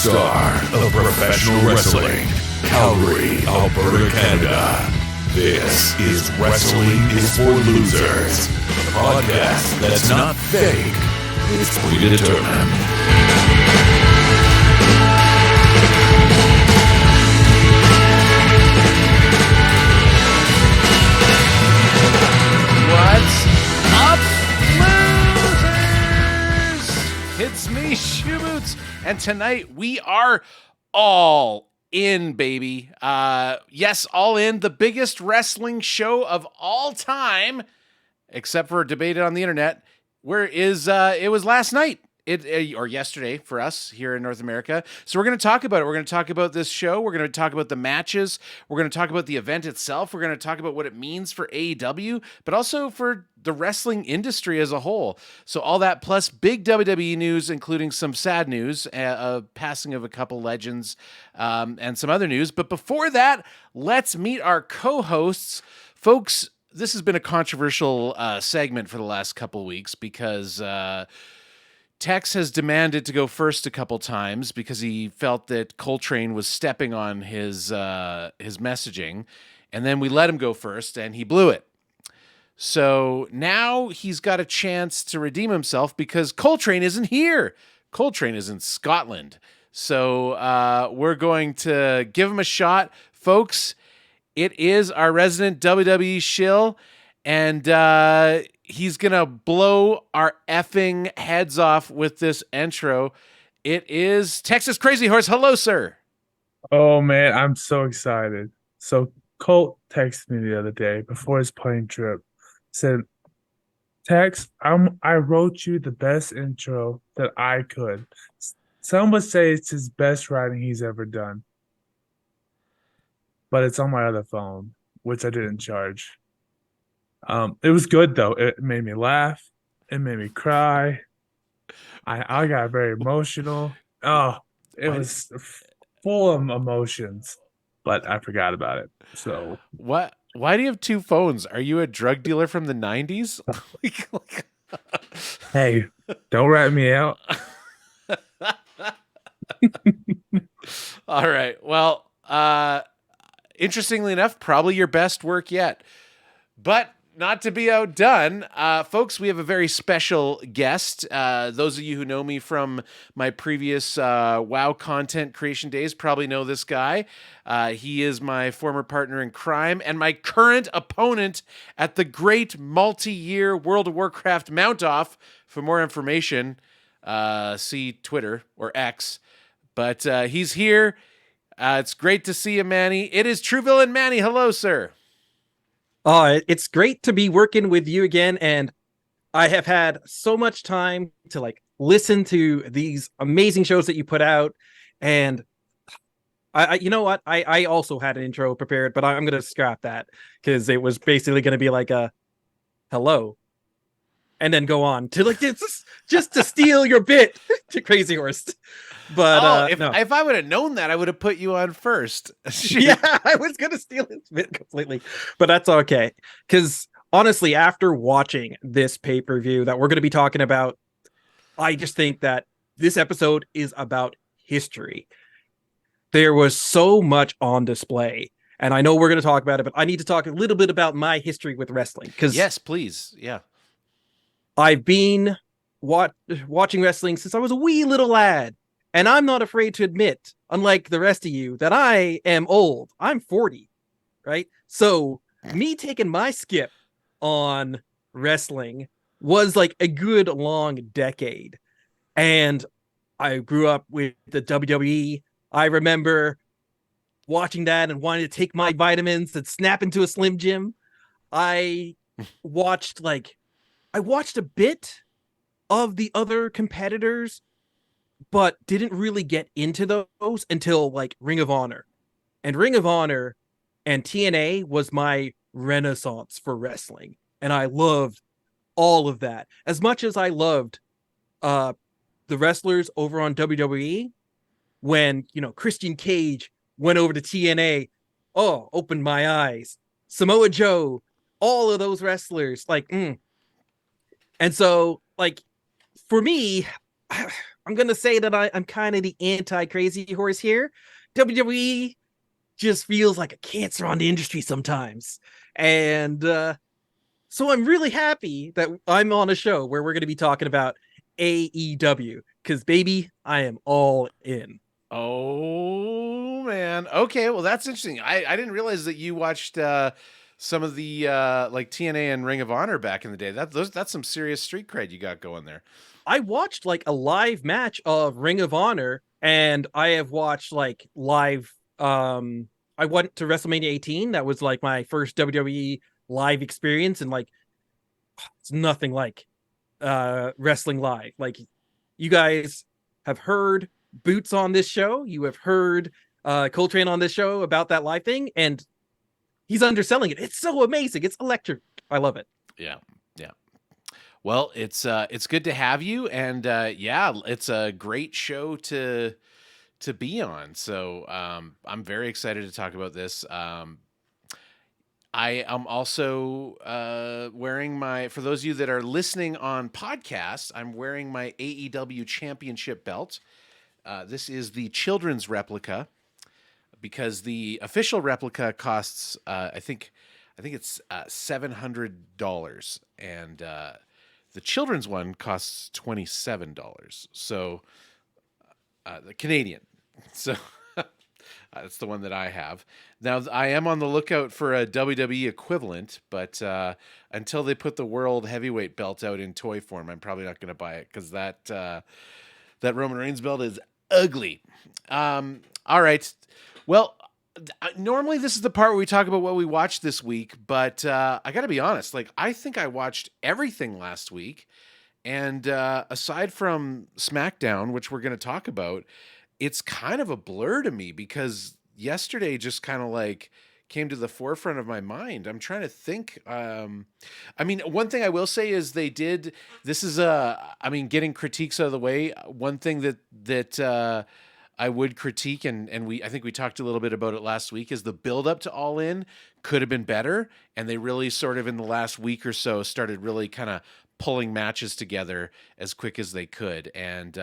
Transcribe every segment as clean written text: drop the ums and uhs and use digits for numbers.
star of professional wrestling, Calgary, Alberta, Canada. This is Wrestling is for Losers, a podcast that's not fake, it's predetermined. What's up, losers? It's me, Shoeboots, and tonight we are all in, baby. Yes, all in, the biggest wrestling show of all time, except for debated on the internet. It was last night. Or yesterday for us here in North America. So we're going to talk about it. We're going to talk about this show. We're going to talk about the matches. We're going to talk about the event itself. We're going to talk about what it means for AEW, but also for the wrestling industry as a whole. So all that plus big WWE news, including some sad news, passing of a couple legends, and some other news. But before that, let's meet our co-hosts. Folks, this has been a controversial segment for the last couple weeks because Tex has demanded to go first a couple times because he felt that Coltrane was stepping on his messaging, and then we let him go first, and he blew it. So now he's got a chance to redeem himself because Coltrane isn't here. Coltrane is in Scotland. So we're going to give him a shot. Folks, it is our resident WWE shill, and he's going to blow our effing heads off with this intro. It is Texas Crazy Horse. Hello, sir. Oh, man, I'm so excited. So Colt texted me the other day before his plane trip. Said, Tex, I wrote you the best intro that I could. Some would say it's his best writing he's ever done. But it's on my other phone, which I didn't charge. It was good though. It made me laugh. It made me cry. I got very emotional. Oh, it was full of emotions, but I forgot about it. So what? Why do you have two phones? Are you a drug dealer from the 90s? Hey, don't rat me out. All right. Well, interestingly enough, probably your best work yet. But not to be outdone, folks, we have a very special guest. Those of you who know me from my previous WoW content creation days probably know this guy. He is my former partner in crime and my current opponent at the great multi-year World of Warcraft mount-off. For more information, see Twitter or X. But he's here. It's great to see you, Manny. It is TruVillainManny. Hello, sir. It's great to be working with you again, and I have had so much time to listen to these amazing shows that you put out, and you know what? I also had an intro prepared, but I'm gonna scrap that because it was basically gonna be like a hello, and then go on to just to steal your bit to Crazy Horse. But if I would have known that, I would have put you on first. Yeah, I was gonna steal his bit completely, but that's okay. Because honestly, after watching this pay-per-view that we're gonna be talking about, I just think that this episode is about history. There was so much on display, and I know we're gonna talk about it, but I need to talk a little bit about my history with wrestling. Because yes, please, yeah, I've been watching wrestling since I was a wee little lad. And I'm not afraid to admit, unlike the rest of you, that I am old. I'm 40, right? So me taking my skip on wrestling was like a good long decade. And I grew up with the WWE. I remember watching that and wanting to take my vitamins and snap into a Slim Jim. I watched a bit of the other competitors, but didn't really get into those until Ring of Honor. And Ring of Honor and TNA was my renaissance for wrestling. And I loved all of that. As much as I loved the wrestlers over on WWE, when, Christian Cage went over to TNA, opened my eyes. Samoa Joe, all of those wrestlers, And so, for me, I'm gonna say that I'm kind of the anti-crazy horse here. WWE just feels like a cancer on the industry sometimes, and so I'm really happy that I'm on a show where we're going to be talking about AEW because baby, I am all in. Oh man. Okay, well that's interesting. I didn't realize that you watched some of the like TNA and Ring of Honor back in the day. That's some serious street cred you got going there. I watched like a live match of Ring of Honor, and I have watched like live. I went to WrestleMania 18. That was like my first WWE live experience, and like it's nothing like wrestling live. Like you guys have heard Boots on this show, you have heard Coltrane on this show about that live thing, and he's underselling it. It's so amazing. It's electric. I love it. Yeah. Yeah. Well, it's good to have you, and yeah, it's a great show to be on. So I'm very excited to talk about this. I am also wearing my, for those of you that are listening on podcasts, I'm wearing my AEW championship belt. This is the children's replica because the official replica costs, I think it's $700, and the children's one costs $27. So the Canadian. So that's the one that I have. Now, I am on the lookout for a WWE equivalent, but until they put the World Heavyweight belt out in toy form, I'm probably not going to buy it because that Roman Reigns belt is ugly. All right. Well, normally this is the part where we talk about what we watched this week, but I got to be honest. Like, I think I watched everything last week. And aside from SmackDown, which we're going to talk about, it's kind of a blur to me because yesterday just kind of like came to the forefront of my mind. I'm trying to think. I mean, one thing I will say is this is I mean, getting critiques out of the way. One thing that I would critique, and I think we talked a little bit about it last week, is the build up to All In could have been better. And they really sort of in the last week or so started really kind of pulling matches together as quick as they could. And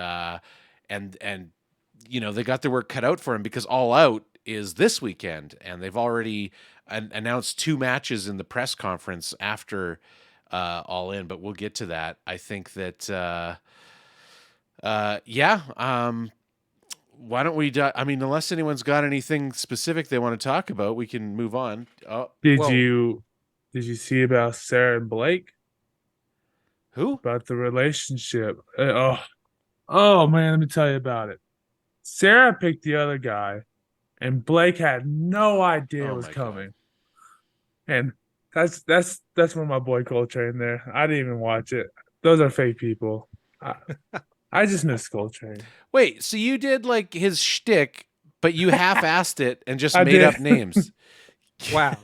you know, they got their work cut out for them because All Out is this weekend, and they've already announced 2 matches in the press conference after All In, but we'll get to that. I think that, why don't we, I mean, unless anyone's got anything specific they want to talk about, we can move on. Oh, Did you see about Sarah and Blake? who? About the relationship? Oh man, let me tell you about it. Sarah picked the other guy, and Blake had no idea it was coming. And that's where my boy Coltrane there. I didn't even watch it. Those are fake people. I just miss Coltrane. Wait, so you did like his shtick, but you half-assed it and just made up names. Wow.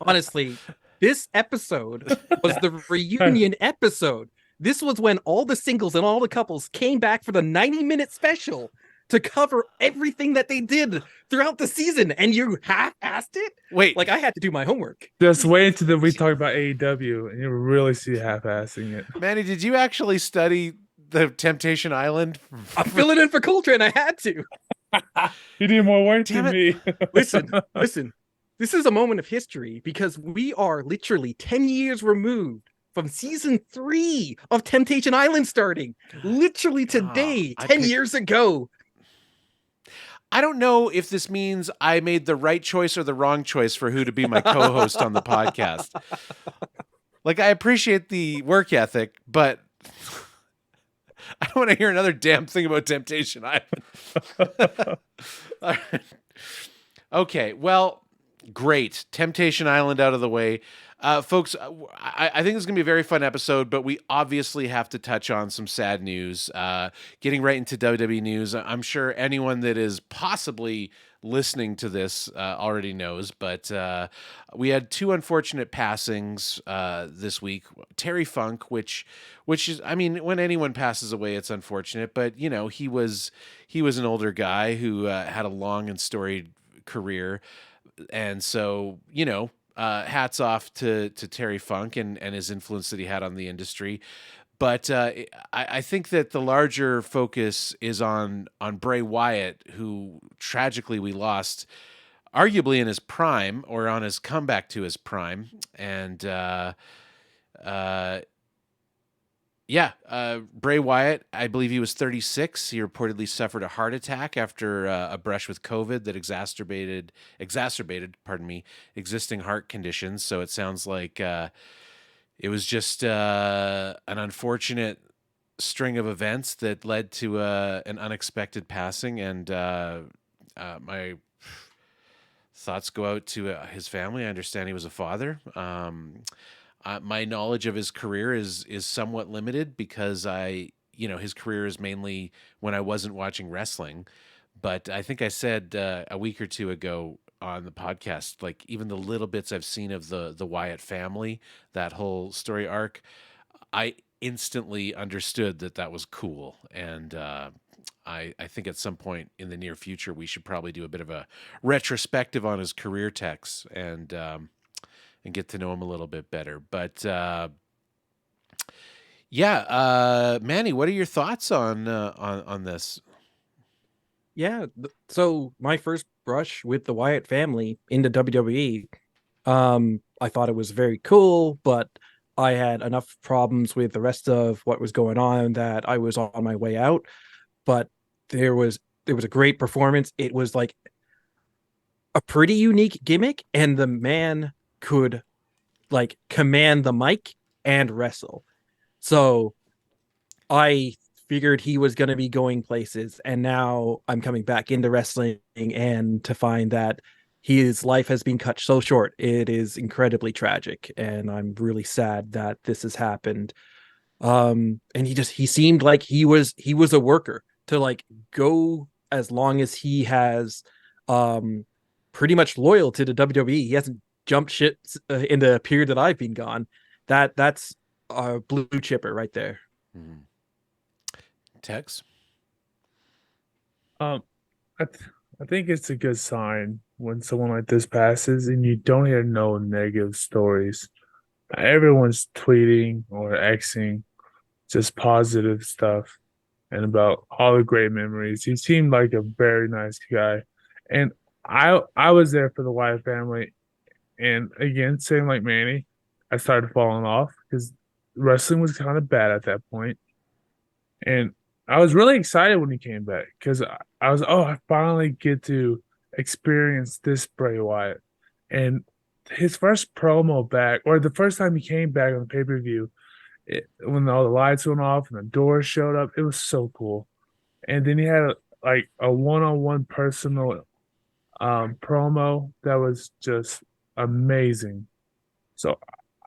Honestly, this episode was the reunion episode. This was when all the singles and all the couples came back for the 90-minute special to cover everything that they did throughout the season, and you half-assed it? Wait. Like, I had to do my homework. Just wait until we talk about AEW, and you'll really see half-assing it. Manny, did you actually study the Temptation Island? I'm filling in for Coltrane. I had to. You did more work than me. Listen. This is a moment of history because we are literally 10 years removed from season 3 of Temptation Island starting. Literally today, 10 years ago. I don't know if this means I made the right choice or the wrong choice for who to be my co-host on the podcast. Like, I appreciate the work ethic, but I don't want to hear another damn thing about Temptation Island. All right. Okay, well, great. Temptation Island out of the way. Folks, I think this is going to be a very fun episode, but we obviously have to touch on some sad news. Getting right into WWE news, I'm sure anyone that is possibly listening to this already knows, but we had 2 unfortunate passings this week. Terry Funk, which is, I mean, when anyone passes away, it's unfortunate, but you know, he was an older guy who had a long and storied career, and so, you know, hats off to Terry Funk and his influence that he had on the industry. But I think that the larger focus is on Bray Wyatt, who tragically we lost, arguably in his prime or on his comeback to his prime, and uh, yeah, Bray Wyatt, I believe he was 36. He reportedly suffered a heart attack after a brush with COVID that exacerbated, pardon me, existing heart conditions. So it sounds like it was just an unfortunate string of events that led to an unexpected passing, and my thoughts go out to his family. I understand he was a father. My knowledge of his career is somewhat limited because his career is mainly when I wasn't watching wrestling. But I think I said a week or two ago on the podcast, like even the little bits I've seen of the Wyatt family, that whole story arc, I instantly understood that was cool. And I think at some point in the near future, we should probably do a bit of a retrospective on his career techs and get to know him a little bit better. But Manny, what are your thoughts on this? Yeah. So my first brush with the Wyatt family into WWE, I thought it was very cool, but I had enough problems with the rest of what was going on that I was on my way out. But there was a great performance. It was like a pretty unique gimmick, and the man could like command the mic and wrestle. So I figured he was going to be going places, and now I'm coming back into wrestling and to find that his life has been cut so short. It is incredibly tragic, and I'm really sad that this has happened. And he seemed like he was a worker to like go as long as he has, pretty much loyal to the WWE. He hasn't jumped shit in the period that I've been gone. That's a blue chipper right there. Mm. Tex? I think it's a good sign when someone like this passes and you don't hear no negative stories. Everyone's tweeting or Xing just positive stuff and about all the great memories. He seemed like a very nice guy. And I was there for the Wyatt family. And again, same like Manny, I started falling off because wrestling was kind of bad at that point. And I was really excited when he came back because I was, oh, I finally get to experience this Bray Wyatt. And his first promo back, or the first time he came back on the pay per view, when all the lights went off and the doors showed up, it was so cool. And then he had like a one-on-one personal promo that was just amazing. So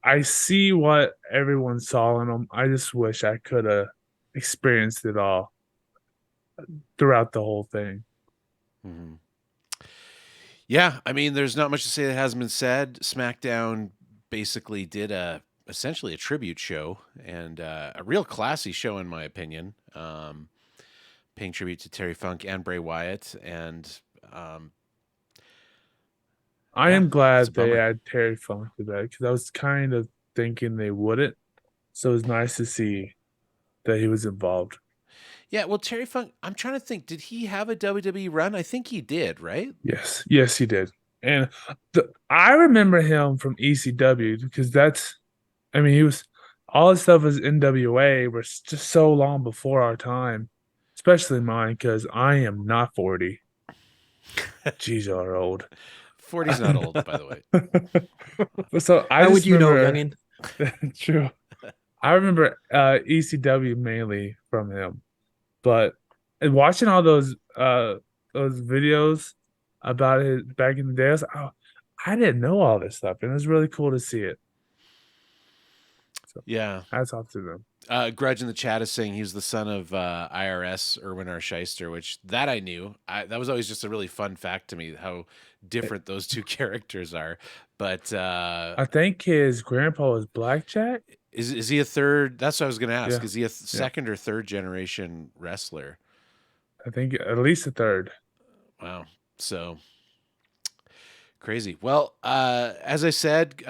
I see what everyone saw in him. I just wish I could have experienced it all throughout the whole thing. Mm-hmm. Yeah, I mean, there's not much to say that hasn't been said. SmackDown basically did essentially a tribute show and a real classy show, in my opinion, paying tribute to Terry Funk and Bray Wyatt. And I am it's a glad they bummer. had Terry Funk to that because I was kind of thinking they wouldn't. So it was nice to see that he was involved. Yeah, well, Terry Funk, I'm trying to think, did he have a WWE run? I think he did, right? Yes, he did. And I remember him from ECW because I mean, he was all his stuff was NWA was just so long before our time, especially mine because I am not 40. Jeez, you're old. 40's not old, by the way. So I How just would you know, remember, youngin? true. I remember ECW mainly from him, but and watching all those videos about it back in the day, I was like, oh, I didn't know all this stuff, and it was really cool to see it. So Yeah. hats off to them. Grudge in the chat is saying he's the son of IRS Erwin R. Shyster, which that I knew. That was always just a really fun fact to me how different those two characters are. But I think his grandpa was Blackjack. is he a third? That's what I was going to ask. Yeah, Is he a second or third generation wrestler? I think at least a third. Wow. So crazy. Well, as I said,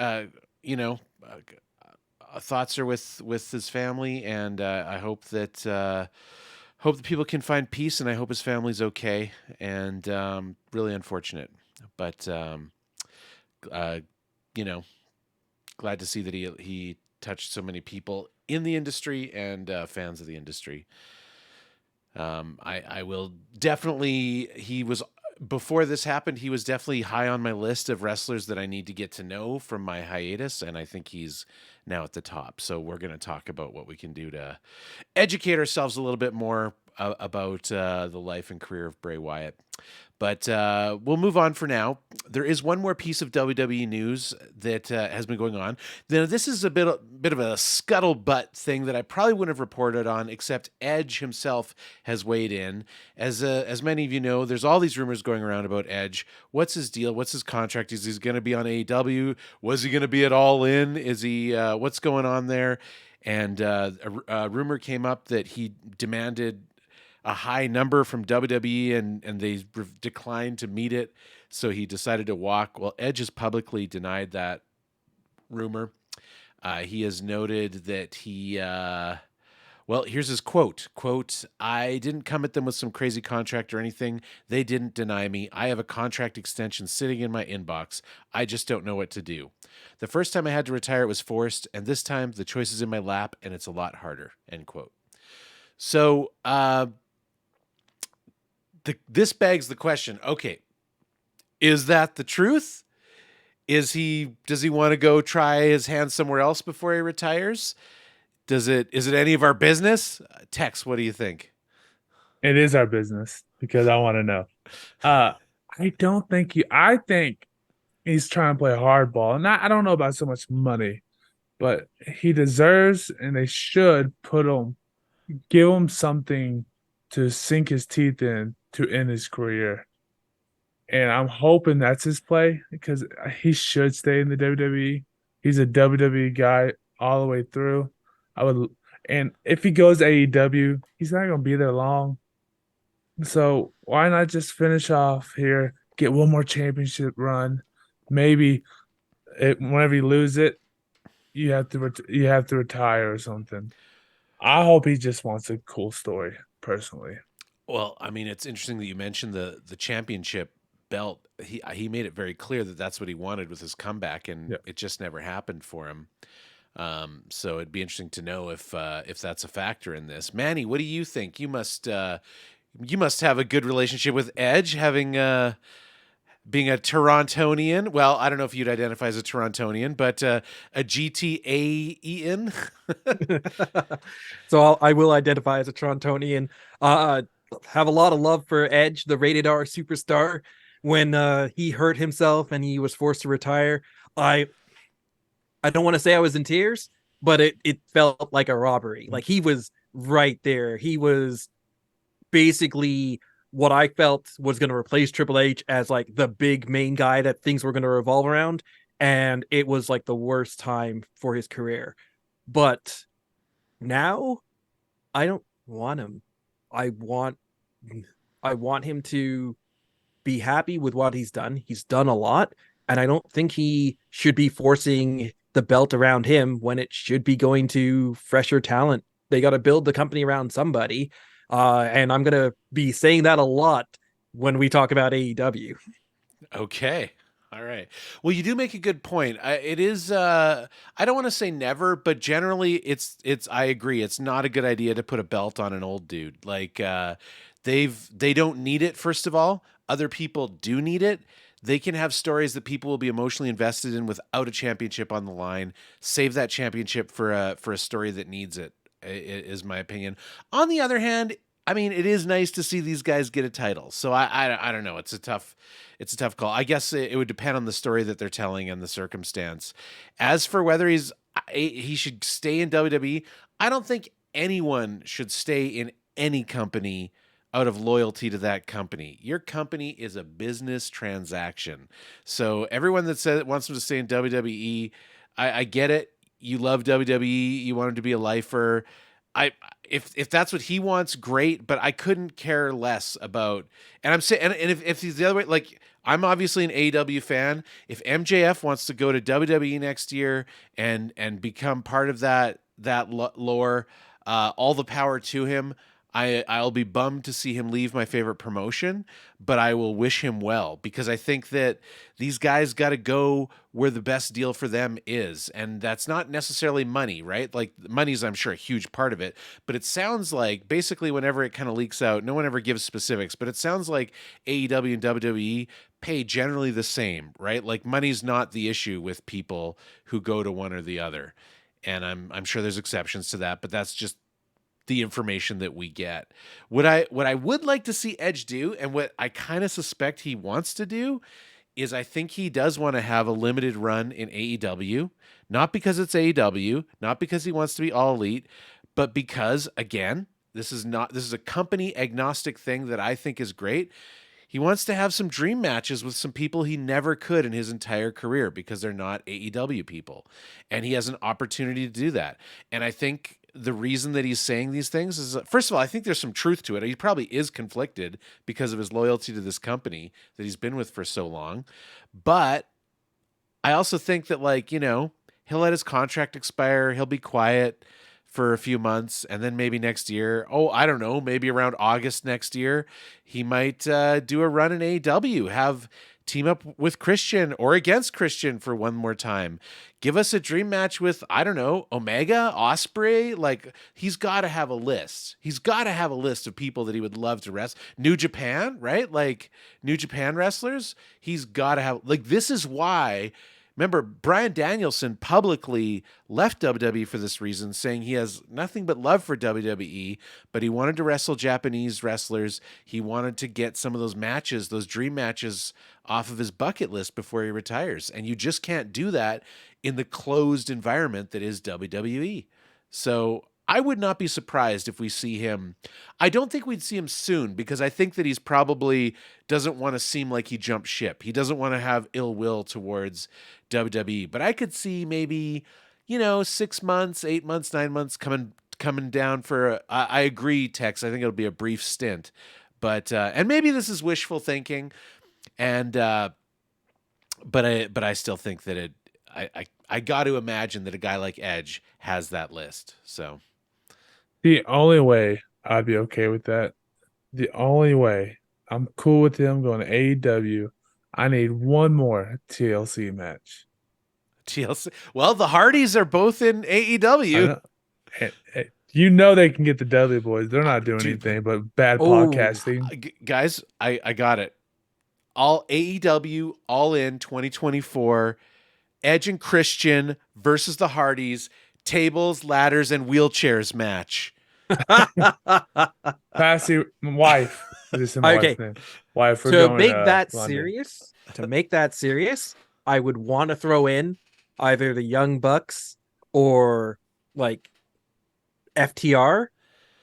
thoughts are with his family, and I hope that people can find peace, and I hope his family's okay. And really unfortunate, but uh, you know, glad to see that he touched so many people in the industry and fans of the industry. I will definitely. He was before this happened. He was definitely high on my list of wrestlers that I need to get to know from my hiatus, and I think he's now at the top. So we're going to talk about what we can do to educate ourselves a little bit more about the life and career of Bray Wyatt. But we'll move on for now. There is one more piece of WWE news that has been going on. Now, this is a bit of a scuttlebutt thing that I probably wouldn't have reported on, except Edge himself has weighed in. As many of you know, there's all these rumors going around about Edge. What's his deal? What's his contract? Is he going to be on AEW? Was he going to be at All In? Is he? What's going on there? And a rumor came up that he demanded a high number from WWE and they declined to meet it. So he decided to walk. Well, Edge has publicly denied that rumor. He has noted that well, here's his quote. Quote, "I didn't come at them with some crazy contract or anything. They didn't deny me. I have a contract extension sitting in my inbox. I just don't know what to do. The first time I had to retire, it was forced. And this time the choice is in my lap and it's a lot harder." End quote. So, this begs the question, okay, is that the truth? Does he want to go try his hand somewhere else before he retires? Is it any of our business? Tex, what do you think? It is our business because I want to know. I think he's trying to play hardball. And I don't know about so much money, but he deserves and they should give him something to sink his teeth in to end his career. And I'm hoping that's his play because he should stay in the WWE. He's a WWE guy all the way through. And if he goes AEW, he's not going to be there long. So why not just finish off here, get one more championship run? Maybe whenever you lose it, you have to retire or something. I hope he just wants a cool story, personally. Well, I mean, it's interesting that you mentioned the championship belt. He made it very clear that that's what he wanted with his comeback, and it just never happened for him. So it'd be interesting to know if that's a factor in this. Manny, what do you think? You must have a good relationship with Edge, having being a Torontonian. Well, I don't know if you'd identify as a Torontonian, but a GTA-ian. So I will identify as a Torontonian. Have a lot of love for Edge, the rated R superstar. When he hurt himself and he was forced to retire, I don't want to say I was in tears, but it felt like a robbery. Like he was right there. He was basically what I felt was going to replace Triple H as like the big main guy that things were going to revolve around. And it was like the worst time for his career. But now I don't want him. I want him to be happy with what he's done. He's done a lot, and I don't think he should be forcing the belt around him when it should be going to fresher talent. They got to build the company around somebody, and I'm gonna be saying that a lot when we talk about AEW. Okay. All right. Well, you do make a good point. It is, I don't want to say never, but generally I agree. It's not a good idea to put a belt on an old dude. Like, they don't need it. First of all, other people do need it. They can have stories that people will be emotionally invested in without a championship on the line. Save that championship for a story that needs it, is my opinion. On the other hand, I mean, it is nice to see these guys get a title. So I don't know. It's a tough call. I guess it would depend on the story that they're telling and the circumstance. As for whether he should stay in WWE, I don't think anyone should stay in any company out of loyalty to that company. Your company is a business transaction. So everyone that wants them to stay in WWE, I get it. You love WWE. You want him to be a lifer. If that's what he wants, great. But I couldn't care less about. And I'm saying, and if he's the other way, like I'm obviously an AEW fan. If MJF wants to go to WWE next year and become part of that lore, all the power to him. I'll be bummed to see him leave my favorite promotion, but I will wish him well because I think that these guys got to go where the best deal for them is. And that's not necessarily money, right? Like money's, I'm sure, a huge part of it, but it sounds like basically whenever it kind of leaks out, no one ever gives specifics, but it sounds like AEW and WWE pay generally the same, right? Like money's not the issue with people who go to one or the other. And I'm sure there's exceptions to that, but that's just the information that we get. What I would like to see Edge do, and what I kind of suspect he wants to do, is I think he does want to have a limited run in AEW, not because it's AEW, not because he wants to be all elite, but because again, this is a company agnostic thing that I think is great. He wants to have some dream matches with some people he never could in his entire career because they're not AEW people. And he has an opportunity to do that. And I think the reason that he's saying these things is, first of all, I think there's some truth to it. He probably is conflicted because of his loyalty to this company that he's been with for so long. But I also think that, like, you know, he'll let his contract expire. He'll be quiet for a few months, and then maybe next year, I don't know, maybe around August next year, he might do a run in AEW, have team up with Christian or against Christian for one more time. Give us a dream match with, I don't know, Omega, Osprey. Like, he's got to have a list. He's got to have a list of people that he would love to wrestle. New Japan, right? Like, New Japan wrestlers. He's got to have, like, this is why. Remember, Bryan Danielson publicly left WWE for this reason, saying he has nothing but love for WWE, but he wanted to wrestle Japanese wrestlers. He wanted to get some of those matches, those dream matches, off of his bucket list before he retires. And you just can't do that in the closed environment that is WWE. So I would not be surprised if we see him. I don't think we'd see him soon because I think that he's probably doesn't want to seem like he jumped ship. He doesn't want to have ill will towards WWE. But I could see maybe, 6 months, 8 months, 9 months coming down for. I agree, Tex. I think it'll be a brief stint, but and maybe this is wishful thinking, and but I still think that it. I got to imagine that a guy like Edge has that list. So. The only way I'd be okay with that, the only way I'm cool with him going to AEW, I need one more TLC match. TLC? Well, the Hardys are both in AEW. You know they can get the Dudley Boys. They're not doing anything but bad podcasting. Guys, I got it. All AEW, all in 2024. Edge and Christian versus the Hardys. Tables, ladders, and wheelchairs match. Passy wife. Okay. Wife. To make that serious, I would want to throw in either the Young Bucks or like FTR,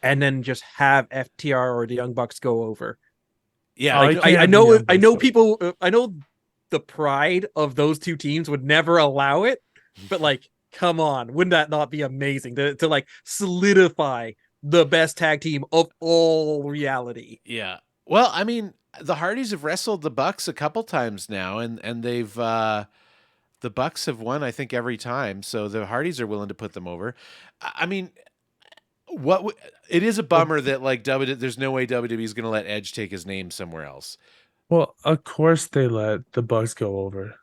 and then just have FTR or the Young Bucks go over. Yeah, I know people. I know the pride of those two teams would never allow it, but like. Come on, wouldn't that not be amazing to like solidify the best tag team of all reality? Yeah. Well, I mean, the Hardys have wrestled the Bucks a couple times now, and they've the Bucks have won, I think, every time. So the Hardys are willing to put them over. I mean, it is a bummer that like there's no way WWE is going to let Edge take his name somewhere else. Well, of course they let the Bucks go over.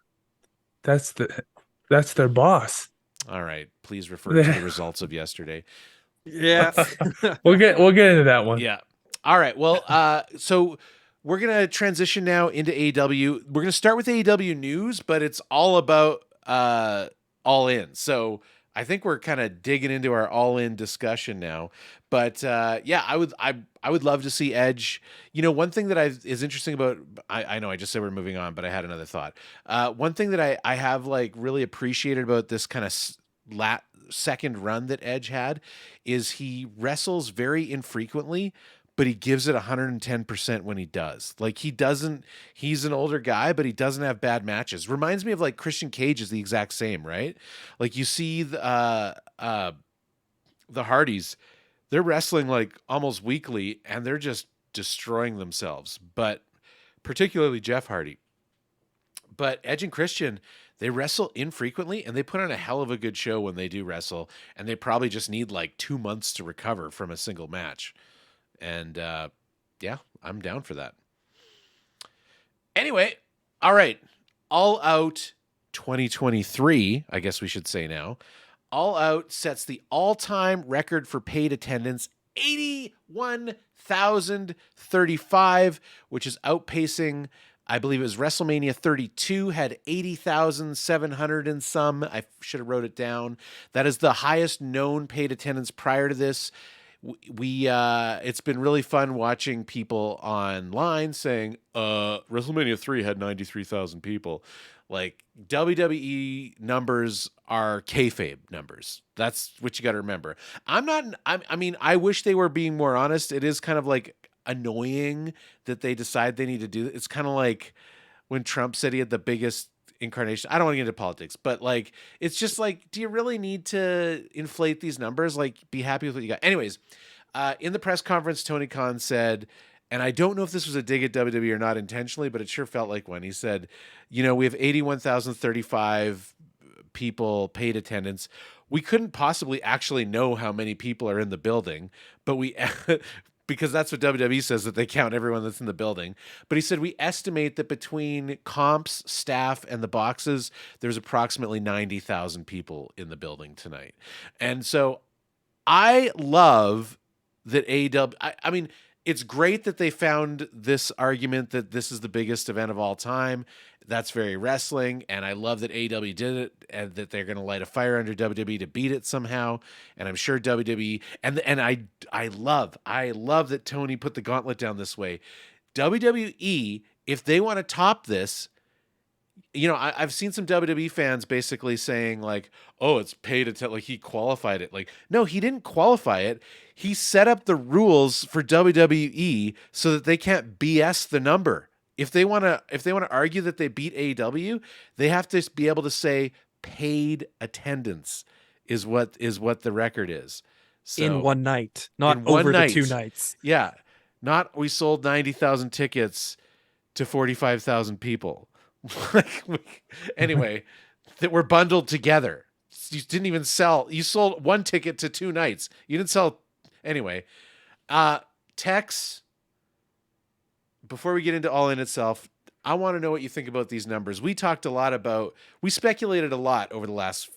That's their boss. All right, please refer to the results of yesterday. Yeah, we'll get into that one. Yeah. All right. Well, so we're gonna transition now into AEW. We're gonna start with AEW news, but it's all about All In. So I think we're kind of digging into our All In discussion now. But yeah, I would love to see Edge. One thing that is interesting about I know I just said we're moving on, but I had another thought. One thing that I have like really appreciated about this kind of second run that Edge had is he wrestles very infrequently, but he gives it 110% when he does. Like he's an older guy, but he doesn't have bad matches. Reminds me of like Christian Cage is the exact same, right? Like you see the Hardys, they're wrestling like almost weekly and they're just destroying themselves. But particularly Jeff Hardy. But Edge and Christian, they wrestle infrequently and they put on a hell of a good show when they do wrestle. And they probably just need like 2 months to recover from a single match. And yeah, I'm down for that. Anyway, all right. All Out 2023, I guess we should say now. All Out sets the all-time record for paid attendance, 81,035, which is outpacing, I believe it was WrestleMania 32 had 80,700 and some. I should have wrote it down. That is the highest known paid attendance prior to this. It's been really fun watching people online saying WrestleMania 3 had 93,000 people. Like, WWE numbers are kayfabe numbers. That's what you got to remember. I mean, I wish they were being more honest. It is kind of like annoying that they decide they need to do it. It's kind of like when Trump said he had the biggest incarnation. I don't want to get into politics, but like, it's just like, do you really need to inflate these numbers? Like, be happy with what you got. Anyways, in the press conference, Tony Khan said, and I don't know if this was a dig at WWE or not intentionally, but it sure felt like one. He said, you know, we have 81,035 people paid attendance. We couldn't possibly actually know how many people are in the building, but we because that's what WWE says, that they count everyone that's in the building. But he said, we estimate that between comps, staff, and the boxes, there's approximately 90,000 people in the building tonight. And so I love that AEW, I mean, it's great that they found this argument that this is the biggest event of all time. That's very wrestling, and I love that AEW did it, and that they're going to light a fire under WWE to beat it somehow. And I'm sure WWE and I love that Tony put the gauntlet down this way. WWE, if they want to top this, you know, I've seen some WWE fans basically saying like, "Oh, it's paid attention." Like he qualified it. Like, no, he didn't qualify it. He set up the rules for WWE so that they can't BS the number. If they want to argue that they beat AEW, they have to be able to say paid attendance is what the record is. So, in one night, not in one over night. the 2 nights. Yeah, not we sold 90,000 tickets to 45,000 people. Anyway, that were bundled together. You didn't even sell. You sold one ticket to 2 nights. You didn't sell. Anyway, Tex, before we get into All In itself, I want to know what you think about these numbers. We speculated a lot over the last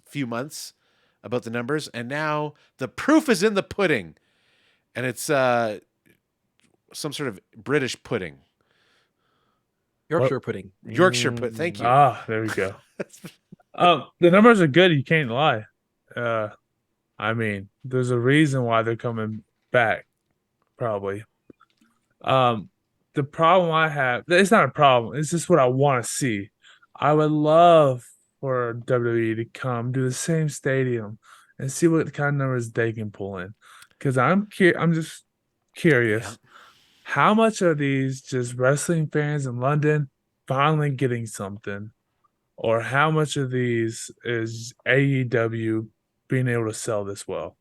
few months about the numbers, and now the proof is in the pudding. And it's some sort of British pudding. Yorkshire pudding. Yorkshire pudding. Thank you. Ah, there we go. The numbers are good. You can't lie. I mean, there's a reason why they're coming back, probably. The problem I have, it's not a problem. It's just what I want to see. I would love for WWE to come do the same stadium and see what kind of numbers they can pull in. Because I'm just curious. Yeah. How much are these just wrestling fans in London finally getting something? Or how much of these is AEW being able to sell this well?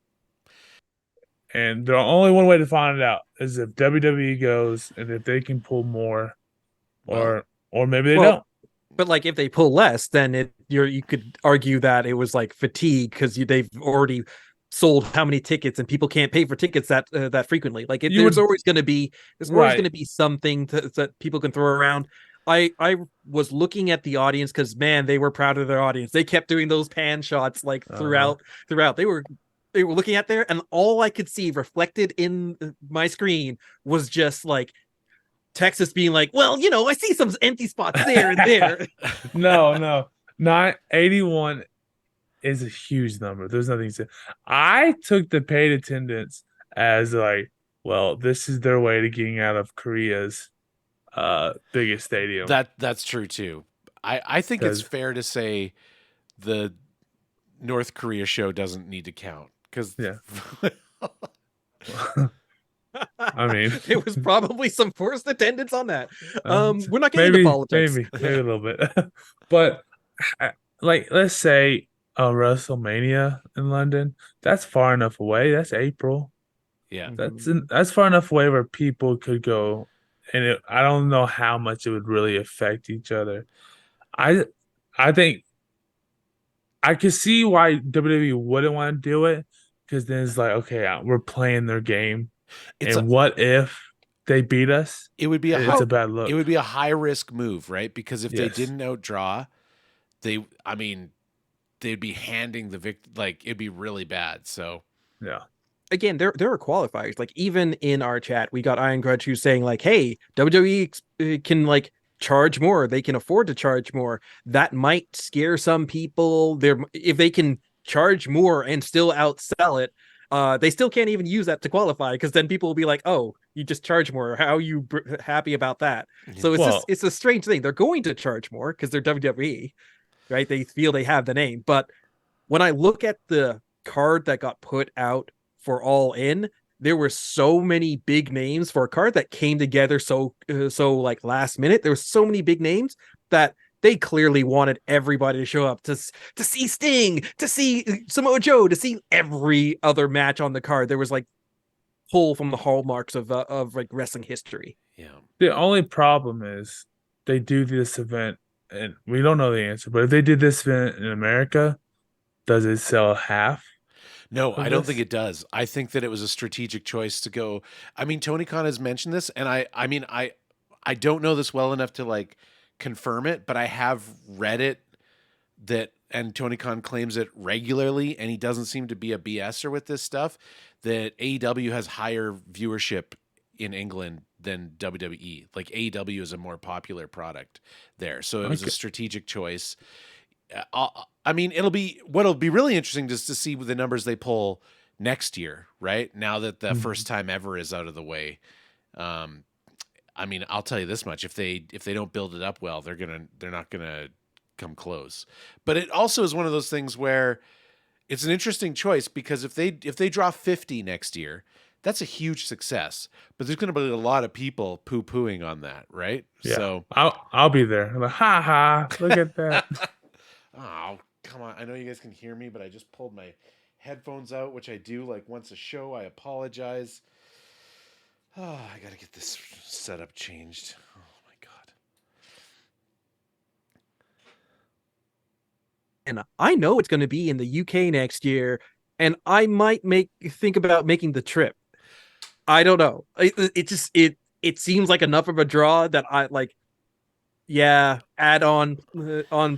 And the only one way to find it out is if WWE goes and if they can pull more, or maybe they don't. But like if they pull less, then you could argue that it was like fatigue because they've already sold how many tickets and people can't pay for tickets that frequently. Like there's always going to be something that people can throw around. I was looking at the audience because man, they were proud of their audience. They kept doing those pan shots like throughout. They were looking at there, and all I could see reflected in my screen was just like Texas being like, well, you know, I see some empty spots there and there. No. 81 is a huge number. There's nothing to say. I took the paid attendance as like, well, this is their way to getting out of Korea's biggest stadium. That's true too. I think it's fair to say the North Korea show doesn't need to count because I mean, it was probably some forced attendance on that. We're not getting into politics. Maybe a little bit, but like, let's say WrestleMania in London. That's far enough away. That's April. Yeah, That's far enough away where people could go and I don't know how much it would really affect each other. I I think I could see why WWE wouldn't want to do it because then it's like, okay, we're playing their game, It's a and what if they beat us? it would be a It's high a bad it look. would be a high risk move, right? Because if they Yes. didn't outdraw, I mean, they'd be handing the like it'd be really bad. So Yeah. Again, there are qualifiers. Like even in our chat, we got Iron Grudge who's saying like, "Hey, WWE can like charge more. They can afford to charge more. That might scare some people. There, if they can charge more and still outsell it, they still can't even use that to qualify because then people will be like, "Oh, you just charge more. How are you happy about that?" So Well, it's a strange thing. They're going to charge more because they're WWE, right? They feel they have the name, but when I look at the card that got put out for All In, there were so many big names for a card that came together so like last minute. There were so many big names that they clearly wanted everybody to show up to see Sting, to see Samoa Joe, to see every other match on the card. There was like pull from the hallmarks of like wrestling history. yeah. the only problem is they do this event, and we don't know the answer. But if they did this event in America, does it sell half No, I of don't think this? it does. I think that it was a strategic choice to go. I mean, Tony Khan has mentioned this, and I mean, I don't know this well enough to like confirm it, but I have read it that, and Tony Khan claims it regularly, and he doesn't seem to be a BSer with this stuff. That AEW has higher viewership in England than WWE. Like AEW is a more popular product there, so it was a Okay. strategic choice. I mean, what'll be really interesting just to see the numbers they pull next year, right? Now that the Mhm. first time ever is out of the way. Um, I mean, I'll tell you this much: if they don't build it up well, they're not gonna come close. But it also is one of those things where it's an interesting choice because if they draw 50 next year, that's a huge success. But there's going to be a lot of people poo pooing on that, right? Yeah, So, I'll be there. I'm like, ha ha! Look at that. oh, come on. I know you guys can hear me, but I just pulled my headphones out, which I do like once a show. I apologize. Oh, I got to get this setup changed. Oh my God. And I know it's going to be in the UK next year, and I might think about making the trip. I don't know. It seems like enough of a draw that I like. Yeah, add on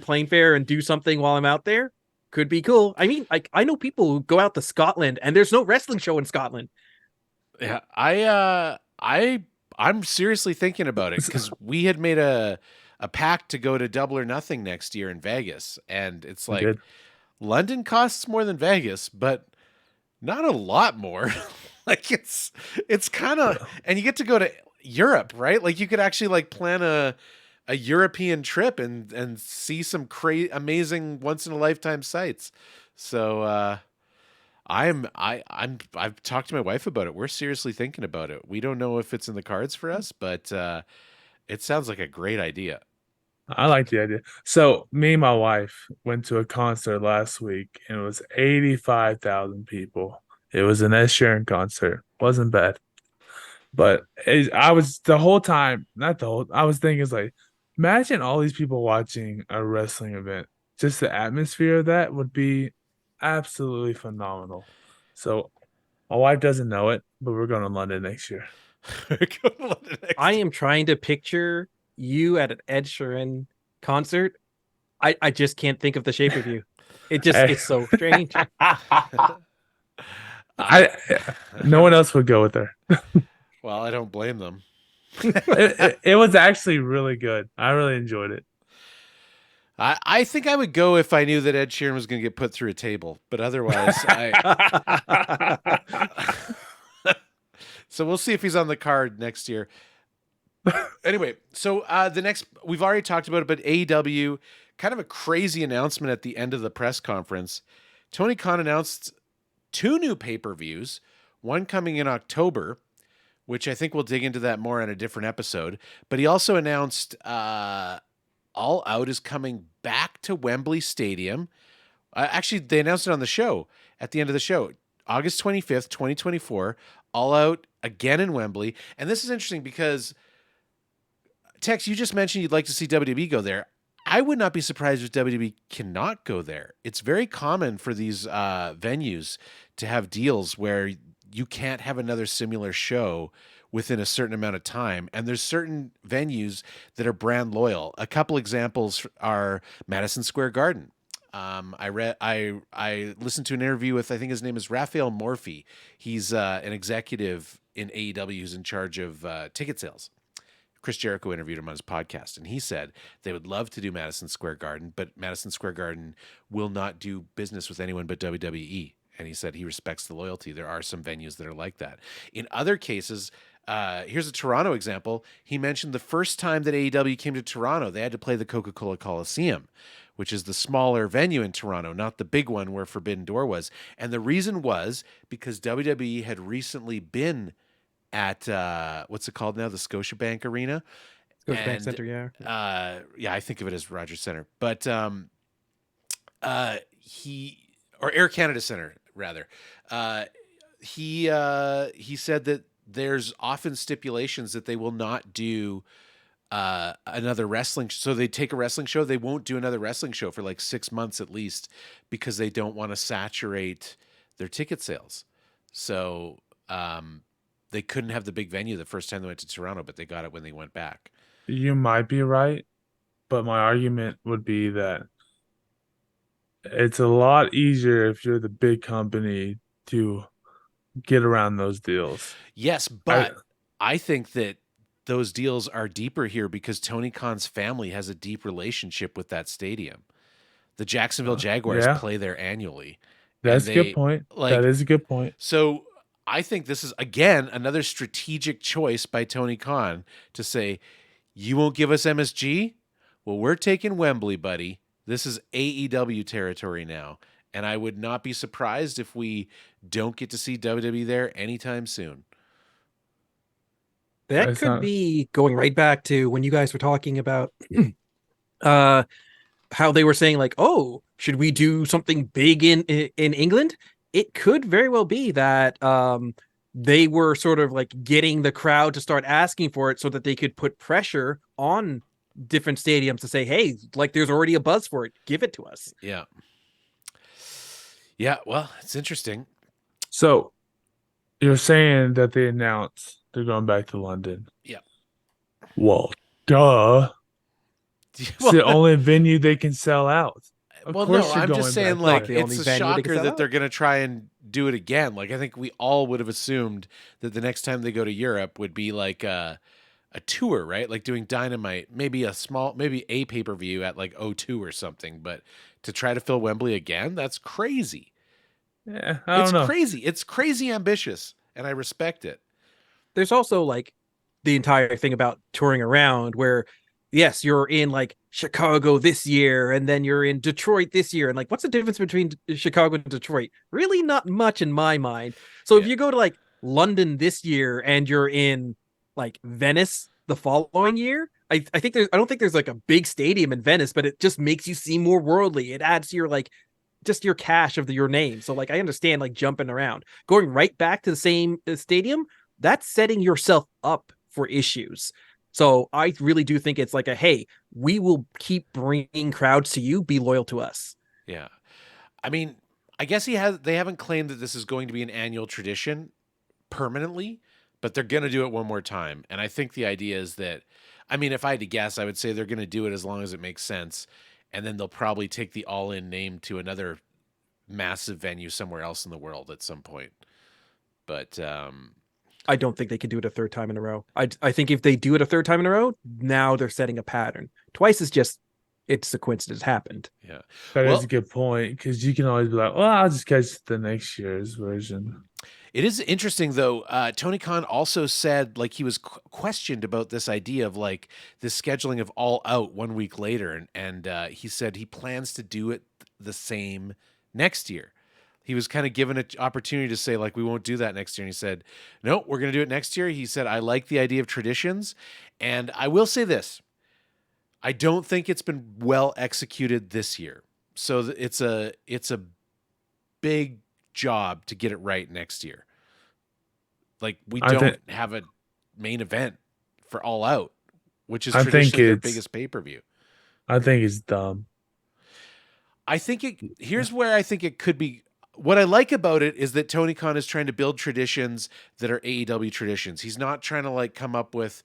plane fare and do something while I'm out there could be cool. I mean, like I know people who go out to Scotland and there's no wrestling show in Scotland. Yeah, I'm seriously thinking about it because we had made a pact to go to Double or Nothing next year in Vegas, and it's We like did. London costs more than Vegas, but not a lot more. Like it's kind of, and you get to go to Europe, right? Like you could actually like plan a European trip and see some amazing once in a lifetime sights. So I've talked to my wife about it. We're seriously thinking about it. We don't know if it's in the cards for us, but it sounds like a great idea. I like the idea. So me and my wife went to a concert last week, and it was 85,000 people. It was an Ed Sheeran concert. Wasn't bad. But I was the whole time, not the whole, I was thinking, it's like, imagine all these people watching a wrestling event. Just the atmosphere of that would be absolutely phenomenal. So my wife doesn't know it, but we're going to London next year. Go to London I next year. am trying to picture you at an Ed Sheeran concert. I just can't think of the shape of you. Hey. It's so strange. I no one else would go with her. Well, I don't blame them. It was actually really good. I really enjoyed it. I think I would go if I knew that Ed Sheeran was going to get put through a table, but otherwise, so we'll see if he's on the card next year. Anyway, so the next we've already talked about it, but AEW, kind of a crazy announcement at the end of the press conference. Tony Khan announced two new pay-per-views, one coming in October, which I think we'll dig into that more on a different episode. But he also announced All Out is coming back to Wembley Stadium. Actually, they announced it on the show at the end of the show, August 25th, 2024. All Out again in Wembley. And this is interesting because Tex, you just mentioned you'd like to see WWE go there. I would not be surprised if WWE cannot go there. It's very common for these venues to have deals where you can't have another similar show within a certain amount of time. And there's certain venues that are brand loyal. A couple examples are Madison Square Garden. I listened to an interview with, I think his name is Raphael Morphy. He's an executive in AEW who's in charge of ticket sales. Chris Jericho interviewed him on his podcast, and he said they would love to do Madison Square Garden, but Madison Square Garden will not do business with anyone but WWE. And he said he respects the loyalty. There are some venues that are like that. In other cases, here's a Toronto example. He mentioned the first time that AEW came to Toronto, they had to play the Coca-Cola Coliseum, which is the smaller venue in Toronto, not the big one where Forbidden Door was. And the reason was because WWE had recently been at what's it called now? The Scotiabank Arena. Scotiabank Center, yeah. Yeah, I think of it as Rogers Center. But or Air Canada Center, rather. He said that there's often stipulations that they will not do another wrestling. So they take a wrestling show. They won't do another wrestling show for like 6 months at least because they don't want to saturate their ticket sales. So they couldn't have the big venue the first time they went to Toronto, but they got it when they went back. You might be right, but my argument would be that it's a lot easier if you're the big company to get around those deals. Yes, but I think that those deals are deeper here because Tony Khan's family has a deep relationship with that stadium. The Jacksonville Jaguars play there annually. That's a good point. That is a good point. So I think this is, again, another strategic choice by Tony Khan to say, you won't give us MSG? Well, we're taking Wembley, buddy. This is AEW territory now. And I would not be surprised if we don't get to see WWE there anytime soon. That could be going right back to when you guys were talking about how they were saying like, oh, should we do something big in England? It could very well be that they were sort of like getting the crowd to start asking for it so that they could put pressure on different stadiums to say, hey, like there's already a buzz for it. Give it to us. Yeah. Yeah, well, it's interesting. So you're saying that they announced they're going back to London. Yeah. Well, duh. It's the only venue they can sell out. Of course I'm just saying, like, it's a shocker that they're going to try and do it again. Like, I think we all would have assumed that the next time they go to Europe would be like a tour, right? Like doing Dynamite, maybe a pay-per-view at like O2 or something. But to try to fill Wembley again, that's crazy. Yeah, I don't know. It's crazy. It's crazy ambitious, and I respect it. There's also like the entire thing about touring around where, yes, you're in like Chicago this year and then you're in Detroit this year. And like, what's the difference between Chicago and Detroit? Really not much in my mind. So if you go to like London this year and you're in like Venice the following year, I don't think there's like a big stadium in Venice, but it just makes you seem more worldly. It adds to your like just your cash of your name. So like, I understand like jumping around, going right back to the same stadium. That's setting yourself up for issues. So I really do think it's like hey, we will keep bringing crowds to you. Be loyal to us. Yeah. I mean, I guess they haven't claimed that this is going to be an annual tradition permanently, but they're going to do it one more time. And I think the idea is that, I mean, if I had to guess, I would say they're going to do it as long as it makes sense. And then they'll probably take the All-In name to another massive venue somewhere else in the world at some point. But I don't think they can do it a third time in a row. I think if they do it a third time in a row, now they're setting a pattern. Twice is just, it's a coincidence happened. Yeah. That is a good point, because you can always be like, well, I'll just catch the next year's version. It is interesting, though. Tony Khan also said, like, he was questioned about this idea of like this scheduling of All Out 1 week later. And he said he plans to do it the same next year. He was kind of given an opportunity to say, like, we won't do that next year. And he said, no, we're going to do it next year. He said, I like the idea of traditions. And I will say this. I don't think it's been well executed this year. So it's a big job to get it right next year. Like, we don't have a main event for All Out. which is I think traditionally their it's biggest pay-per-view. I think it's dumb. Here's where I think it could be. What I like about it is that Tony Khan is trying to build traditions that are AEW traditions. He's not trying to like come up with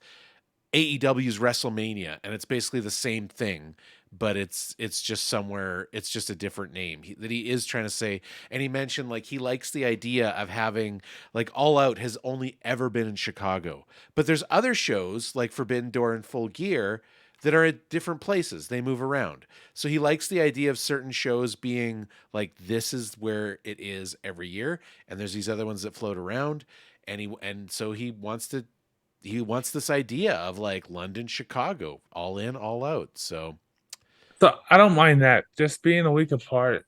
AEW's WrestleMania, and it's basically the same thing, but it's just somewhere, it's just a different name that he is trying to say. And he mentioned like he likes the idea of having like All Out has only ever been in Chicago, but there's other shows like Forbidden Door and Full Gear that are at different places. They move around. So he likes the idea of certain shows being like this is where it is every year, and there's these other ones that float around, and so he wants this idea of like London, Chicago, all in, all out. So So I don't mind that. Just being a week apart,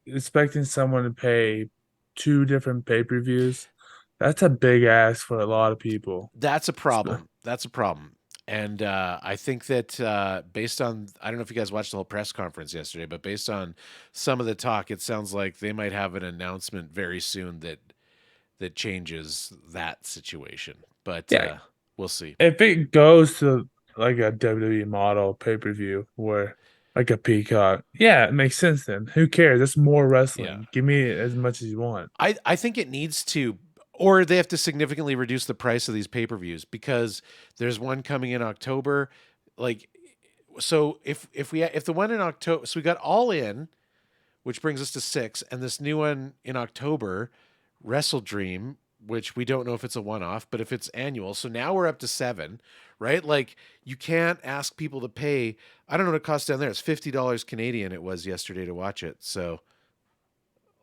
expecting someone to pay two different pay-per-views, that's a big ask for a lot of people. that's a problem. That's a problem. And I think that based on, I don't know if you guys watched the whole press conference yesterday, but based on some of the talk, it sounds like they might have an announcement very soon that changes that situation. But Yeah, we'll see. if it goes to like a WWE model pay-per-view where like a Peacock, yeah, it makes sense then. Who cares? It's more Yeah. wrestling. Give me as much as you want. I think it needs to, or they have to significantly reduce the price of these pay-per-views, because there's one coming in October. Like, so if the one in October, so we got All In, which brings us to 6, and this new one in October, Wrestle Dream, which we don't know if it's a one-off, but if it's annual, so now we're up to 7, right? Like, you can't ask people to pay. I don't know what it costs down there. It's $50 Canadian. It was yesterday to watch it. So,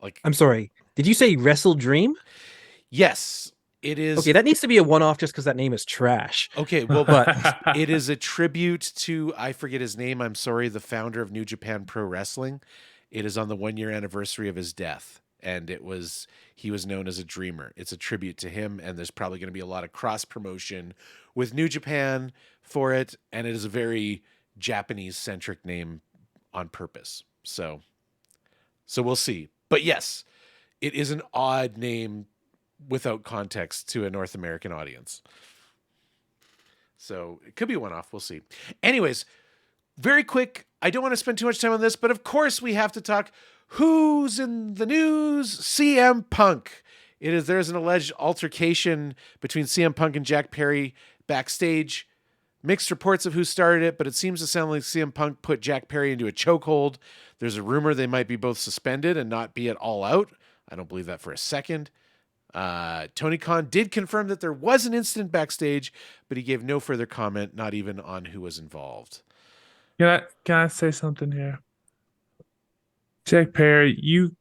like, I'm sorry. Did you say Wrestle Dream? yes, it is. Okay, that needs to be a one-off just because that name is trash. Okay, well, But it is a tribute to, I forget his name, I'm sorry, the founder of New Japan Pro Wrestling. It is on the 1-year anniversary of his death, and he was known as a dreamer. It's a tribute to him, and there's probably going to be a lot of cross promotion with New Japan for it, and it is a very Japanese centric name on purpose. So we'll see. But yes, it is an odd name without context to a North American audience. So it could be a one-off. We'll see. Anyways, very quick. I don't want to spend too much time on this, but of course we have to talk. Who's in the news? CM Punk. There's an alleged altercation between CM Punk and Jack Perry backstage. Mixed reports of who started it, but it seems to sound like CM Punk put Jack Perry into a chokehold. There's a rumor they might be both suspended and not be at All Out. I don't believe that for a second. Tony Khan did confirm that there was an incident backstage, but he gave no further comment, not even on who was involved. Can I say something here? Jack Perry, you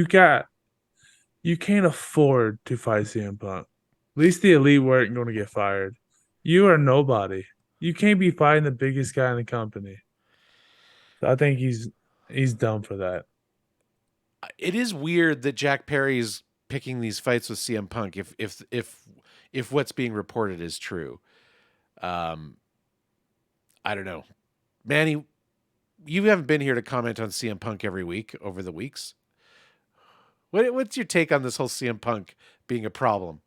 can't afford to fight CM Punk. At least the Elite weren't going to get fired. You are nobody. You can't be fighting the biggest guy in the company. So I think he's done for that. It is weird that Jack Perry's picking these fights with CM Punk if what's being reported is true. I don't know. Manny, you haven't been here to comment on CM Punk every week over the weeks. What's your take on this whole CM Punk being a problem?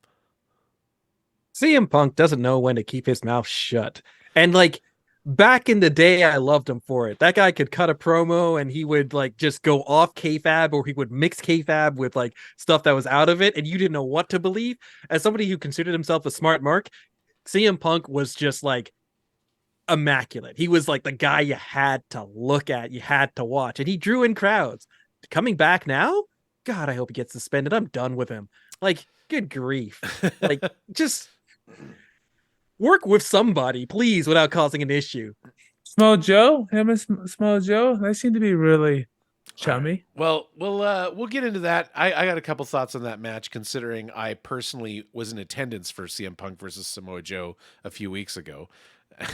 CM Punk doesn't know when to keep his mouth shut. And like back in the day, I loved him for it. That guy could cut a promo and he would like just go off kayfabe, or he would mix kayfabe with like stuff that was out of it, and you didn't know what to believe. As somebody who considered himself a smart mark, CM Punk was just like immaculate. He was like the guy you had to look at, you had to watch, and he drew in crowds. Coming back now, God, I hope he gets suspended. I'm done with him. Like, good grief. Like, just work with somebody, please, without causing an issue. Small Joe, him and Small Joe, they seem to be really chummy. Well, we'll get into that. I got a couple thoughts on that match, considering I personally was in attendance for CM Punk versus Samoa Joe a few weeks ago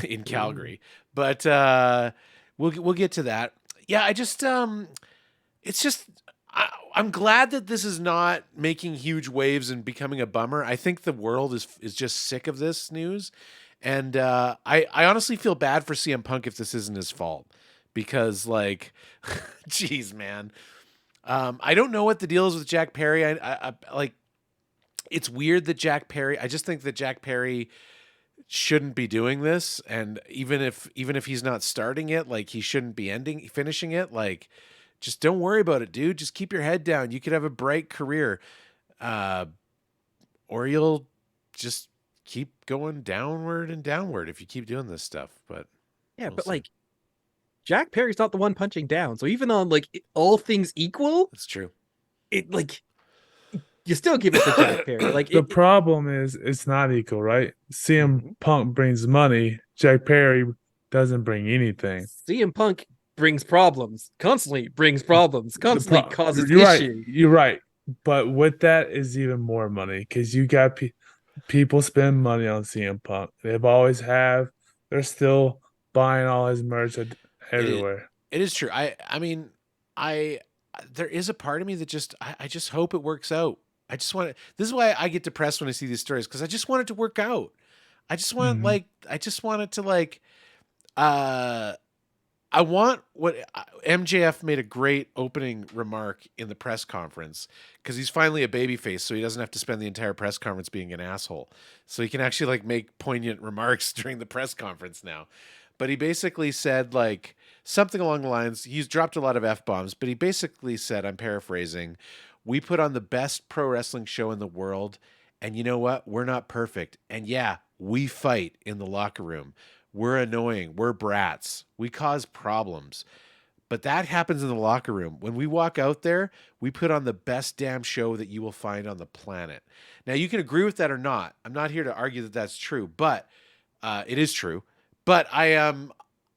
in Calgary. But we'll get to that. Yeah, I just it's just I'm glad that this is not making huge waves and becoming a bummer. I think the world is just sick of this news, and I honestly feel bad for CM Punk if this isn't his fault, because like, geez, man, I don't know what the deal is with Jack Perry. I like, it's weird that Jack Perry. I just think that Jack Perry shouldn't be doing this, and even if he's not starting it, like he shouldn't be finishing it. Like, just don't worry about it, dude. Just keep your head down. You could have a bright career, uh, or you'll just keep going downward and downward if you keep doing this stuff. But Yeah, we'll but see. like Jack Perry's not the one punching down. So even on like all things equal, It's true. it like you still give it to Jack Perry. Like The problem is it's not equal, right? CM Mhm. Punk brings money. Jack Perry doesn't bring anything. CM Punk brings problems, constantly brings problems, constantly causes You're right. issues. You're right. But with that is even more money because you got people spend money on CM Punk. They've always have. They're still buying all his merch everywhere. It is true. I mean, I there is a part of me that just I just hope it works out. I just want it. This is why I get depressed when I see these stories, because I just want it to work out. I just want Mhm. I just want it to uh I want what MJF made a great opening remark in the press conference, because he's finally a babyface, so he doesn't have to spend the entire press conference being an asshole. So he can actually like make poignant remarks during the press conference now. But he basically said like something along the lines, he's dropped a lot of F-bombs, but he basically said, I'm paraphrasing, we put on the best pro wrestling show in the world, and you know what? We're not perfect. And yeah, we fight in the locker room. We're annoying. We're brats. We cause problems. But that happens in the locker room. When we walk out there, we put on the best damn show that you will find on the planet. Now, you can agree with that or not. I'm not here to argue that that's true, but it is true. But I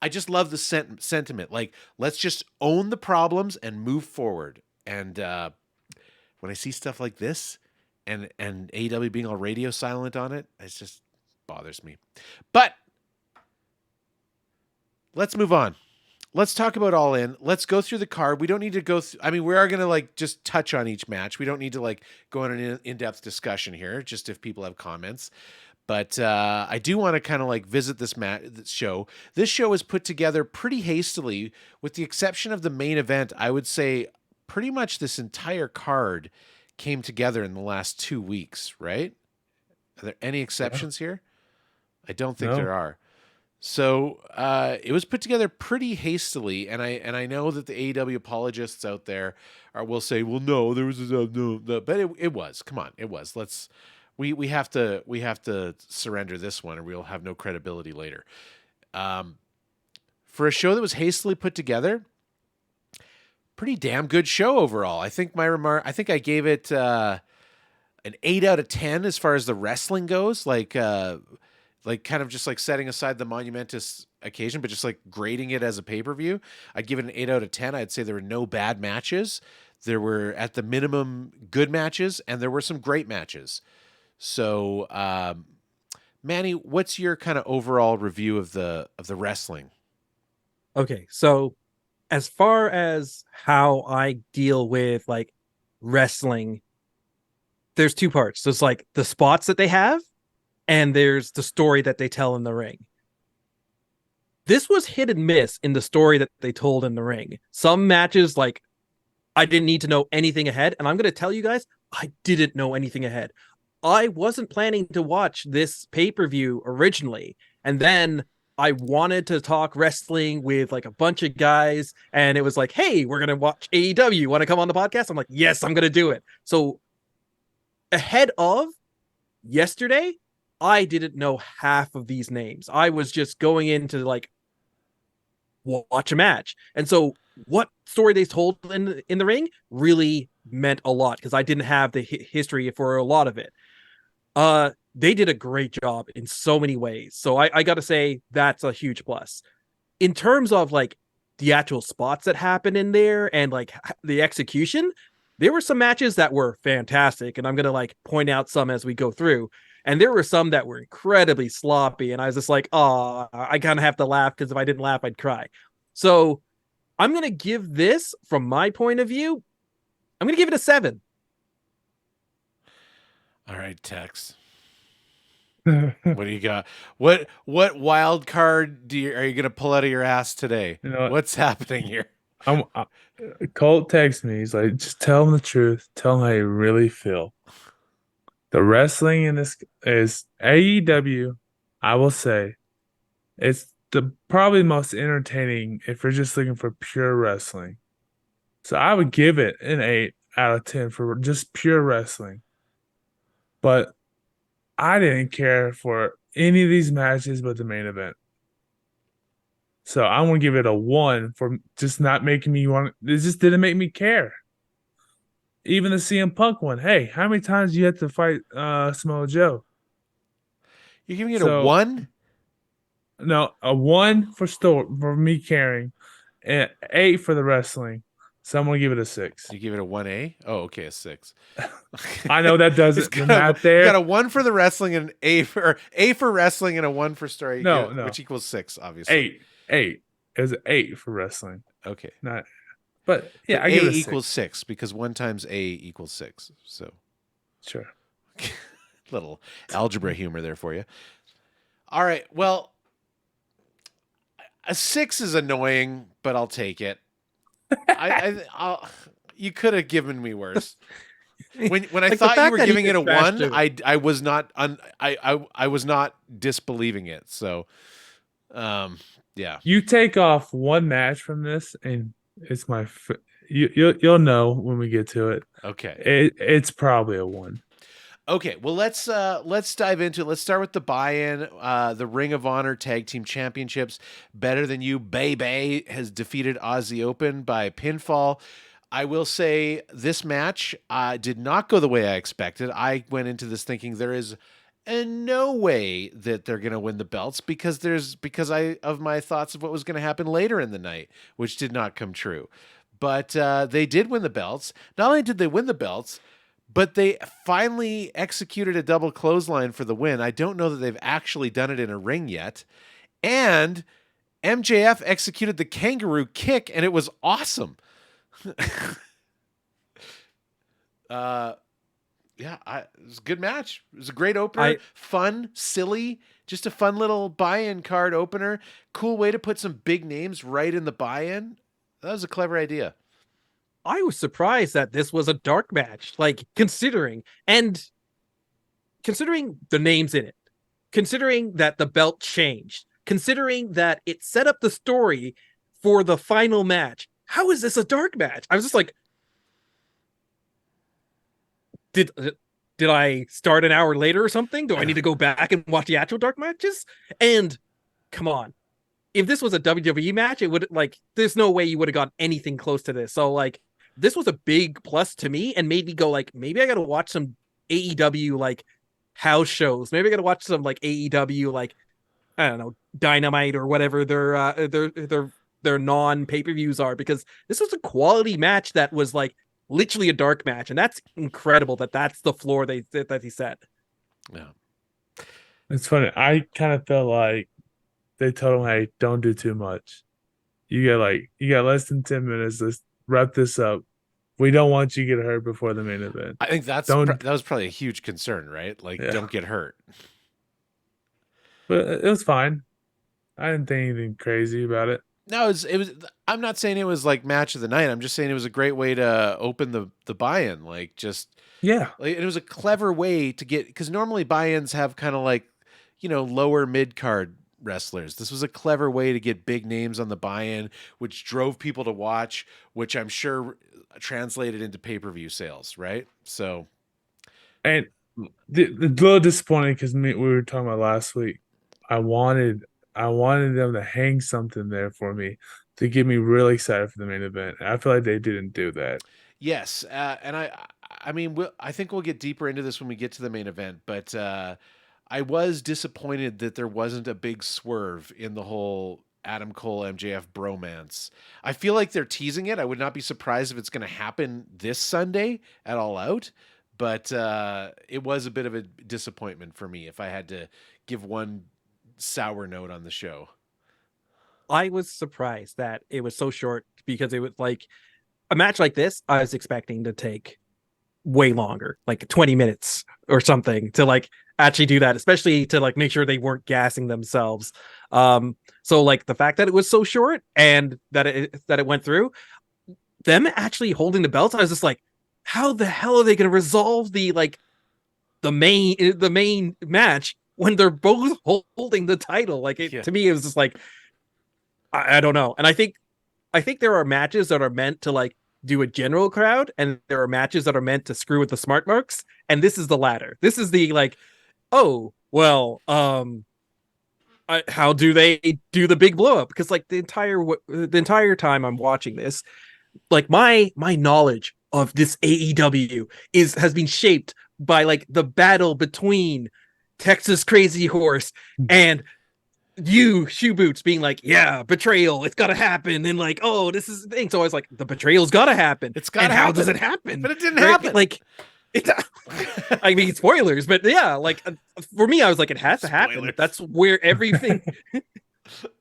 just love the sentiment. Like, let's just own the problems and move forward. And when I see stuff like this, and AEW being all radio silent on it, it just bothers me. But let's move on. Let's talk about All In. Let's go through the card. We don't need to go through, I mean, we are going to like just touch on each match. We don't need to like go on an in-depth discussion here, just if people have comments. But I do want to kind of like visit this show. This show is put together pretty hastily, with the exception of the main event. I would say pretty much this entire card came together in the last 2 weeks, right? Are there any exceptions here? I don't think No. there are. So it was put together pretty hastily, and I know that the AEW apologists out there will say, well, no, there was no, but it was. Come on, it was. We have to surrender this one, or we'll have no credibility later. For a show that was hastily put together, pretty damn good show overall. I think I gave it an 8 out of 10 as far as the wrestling goes. Like kind of just like setting aside the monumentous occasion, but just like grading it as a pay-per-view, I'd give it an 8 out of 10. I'd say there were no bad matches. There were at the minimum good matches, and there were some great matches. So, Manny, what's your kind of overall review of the wrestling? Okay, so as far as how I deal with like wrestling, there's two parts. There's like the spots that they have, and there's the story that they tell in the ring. This was hit and miss in the story that they told in the ring. Some matches, like, I didn't need to know anything ahead, and I'm going to tell you guys, I didn't know anything ahead. I wasn't planning to watch this pay-per-view originally, and then I wanted to talk wrestling with like a bunch of guys, and it was like, hey, we're going to watch AEW. Want to come on the podcast? I'm like, yes, I'm going to do it. So ahead of yesterday, I didn't know half of these names. I was just going into like watch a match. And so what story they told in the ring really meant a lot, because I didn't have the history for a lot of it. They did a great job in so many ways. So I got to say that's a huge plus. In terms of like the actual spots that happen in there and like the execution, there were some matches that were fantastic, and I'm going to like point out some as we go through. And there were some that were incredibly sloppy, and I was just like, oh, I kind of have to laugh, because if I didn't laugh, I'd cry. So I'm going to give this, from my point of view, I'm going to give it a 7. All right, Tex. What do you got? What wild card are you going to pull out of your ass today? You know what? What's happening here? Colt texts me. He's like, just tell him the truth. Tell him how you really feel. The wrestling in this is AEW I will say it's the probably most entertaining if you're just looking for pure wrestling. So I would give it an 8 out of 10 for just pure wrestling. But I didn't care for any of these matches but the main event. So I'm gonna give it a 1 for just not making me want. It just didn't make me care. Even the CM Punk one. Hey, how many times do you have to fight Samoa Joe? You're giving it a So 1? no, a 1 for me caring, and 8 for the wrestling. So I'm gonna give it a 6. You give it a 1A? Oh, okay, a 6. I know that It's doesn't the math there. got a 1 for the wrestling and A for wrestling and a 1 for story. No. Which equals 6, obviously. 8. It was an 8 for wrestling. Okay. Not, but yeah, But I give A it a equals 6. 6 because 1 times A equals 6. So Sure. little algebra humor there for you. All right. Well, a 6 is annoying, but I'll take it. You could have given me worse. When I Like, the thought you fact were that he giving it a just smashed 1, it. I was not I was not disbelieving it. So, yeah. You take off one match from this, and it's you'll know when we get to it. Okay. It's probably a 1. Okay, well let's dive into it. Let's start with the buy-in. The Ring of Honor Tag Team Championships. Better Than You Baby has defeated Aussie Open by pinfall. I will say this match did not go the way I expected. I went into this thinking there is no way that they're going to win the belts because of my thoughts of what was going to happen later in the night, which did not come true. But they did win the belts. Not only did they win the belts, but they finally executed a double clothesline for the win. I don't know that they've actually done it in a ring yet. And MJF executed the kangaroo kick, and it was awesome. Yeah, it was a good match. It was a great opener. Fun, silly, just a fun little buy-in card opener. Cool way to put some big names right in the buy-in. That was a clever idea. I was surprised that this was a dark match, like considering the names in it, considering that the belt changed, considering that it set up the story for the final match. How is this a dark match? I was just like, did I start an hour later or something? Do I need to go back and watch the actual dark matches? And come on, if this was a WWE match, it would there's no way you would have got anything close to this. So this was a big plus to me and made me go maybe I got to watch some AEW house shows. Maybe I got to watch some AEW I don't know, Dynamite or whatever their non pay-per-views are, because this was a quality match that was literally a dark match, and that's incredible that's the floor that he set. Yeah. It's funny. I kind of felt like they told him, "Hey, don't do too much. You got less than 10 minutes. Let's wrap this up. We don't want you to get hurt before the main event." I think that was probably a huge concern, right? Don't get hurt. But it was fine. I didn't think anything crazy about it. No, it was. I'm not saying it was match of the night. I'm just saying it was a great way to open the buy-in. It was a clever way to get, because normally buy-ins have kind of lower mid card wrestlers. This was a clever way to get big names on the buy-in, which drove people to watch, which I'm sure translated into pay-per-view sales, right? So, and the little disappointing because we were talking about last week. I wanted them to hang something there for me to get me really excited for the main event. I feel like they didn't do that. Yes, and I mean, I think we'll get deeper into this when we get to the main event, but I was disappointed that there wasn't a big swerve in the whole Adam Cole MJF bromance. I feel like they're teasing it. I would not be surprised if it's going to happen this Sunday at All Out, but it was a bit of a disappointment for me if I had to give one sour note on the show. I was surprised that it was so short, because it was a match like this I was expecting to take way longer, 20 minutes or something, to actually do that, especially to make sure they weren't gassing themselves. So the fact that it was so short and that it went through, them actually holding the belts, I was just how the hell are they going to resolve the main match when they're both holding the title. Like to me, it was just like, I don't know. And I think there are matches that are meant to like do a general crowd, and there are matches that are meant to screw with the smart marks. And this is the latter. This is the like, oh well, how do they do the big blow up? Because like the entire time I'm watching this, like my knowledge of this AEW has been shaped by like the battle between Texas Crazy Horse and you shoe boots being like, yeah, betrayal, it's gotta happen, and like, oh, this is the thing. So I was like, the betrayal's gotta happen. It's gotta and happen. How does it happen? But it didn't happen. Like it, I mean, spoilers, but yeah, like for me, I was like, it has to happen. That's where everything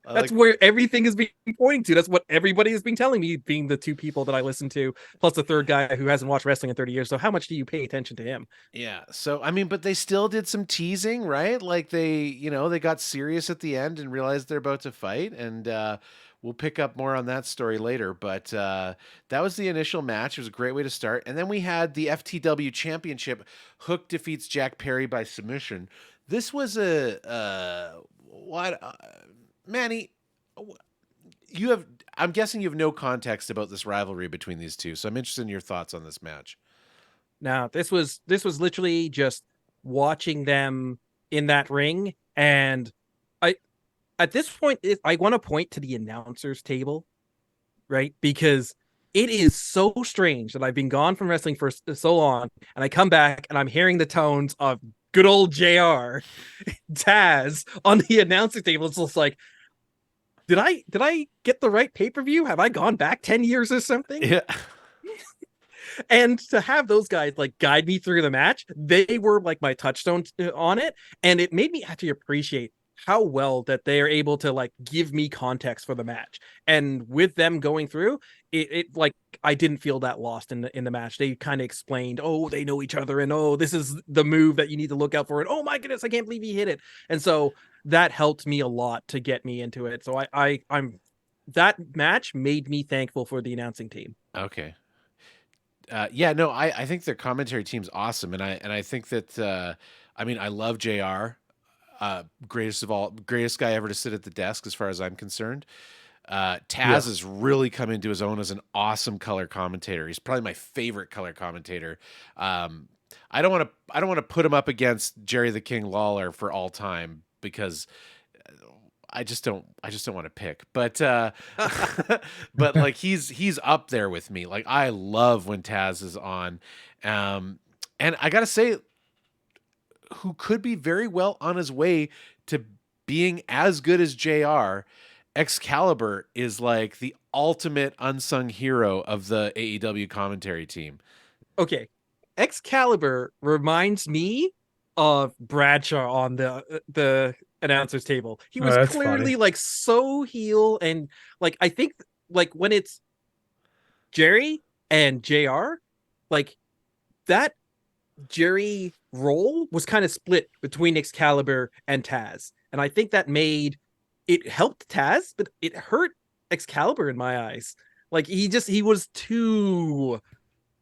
that's where everything is being pointing to. That's what everybody has been telling me, being the two people that I listen to, plus the third guy who hasn't watched wrestling in 30 years. So how much do you pay attention to him? Yeah. So, I mean, but they still did some teasing, right? Like they got serious at the end and realized they're about to fight. And we'll pick up more on that story later. But that was the initial match. It was a great way to start. And then we had the FTW Championship. Hook defeats Jack Perry by submission. This was Manny, I'm guessing you have no context about this rivalry between these two, so I'm interested in your thoughts on this match. Now, this was literally just watching them in that ring, and at this point, I want to point to the announcers table, right? Because it is so strange that I've been gone from wrestling for so long, and I come back and I'm hearing the tones of good old JR, Taz on the announcer table. It's just like, did I get the right pay-per-view? Have I gone back 10 years or something? Yeah. And to have those guys like guide me through the match, they were like my touchstone on it, and it made me actually appreciate how well that they are able to like give me context for the match. And with them going through it like I didn't feel that lost in the match. They kind of explained, oh, they know each other, and oh, this is the move that you need to look out for, and oh my goodness, I can't believe he hit it. And so that helped me a lot to get me into it. So I'm that match made me thankful for the announcing team. Okay. Yeah, no, I think their commentary team's awesome, and I think that I mean, I love JR. Greatest guy ever to sit at the desk as far as I'm concerned. Taz has really come into his own as an awesome color commentator. He's probably my favorite color commentator. I don't want to put him up against Jerry the King Lawler for all time, because I just don't want to pick, but but like he's up there with me. Like I love when Taz is on, and I gotta say, who could be very well on his way to being as good as JR, Excalibur is like the ultimate unsung hero of the AEW commentary team. Okay, Excalibur reminds me of Bradshaw on the announcers table. He was clearly funny. Like so heel, and like I think like when it's Jerry and JR, like that Jerry role was kind of split between Excalibur and Taz, and I think that made it helped Taz, but it hurt Excalibur in my eyes. Like he was too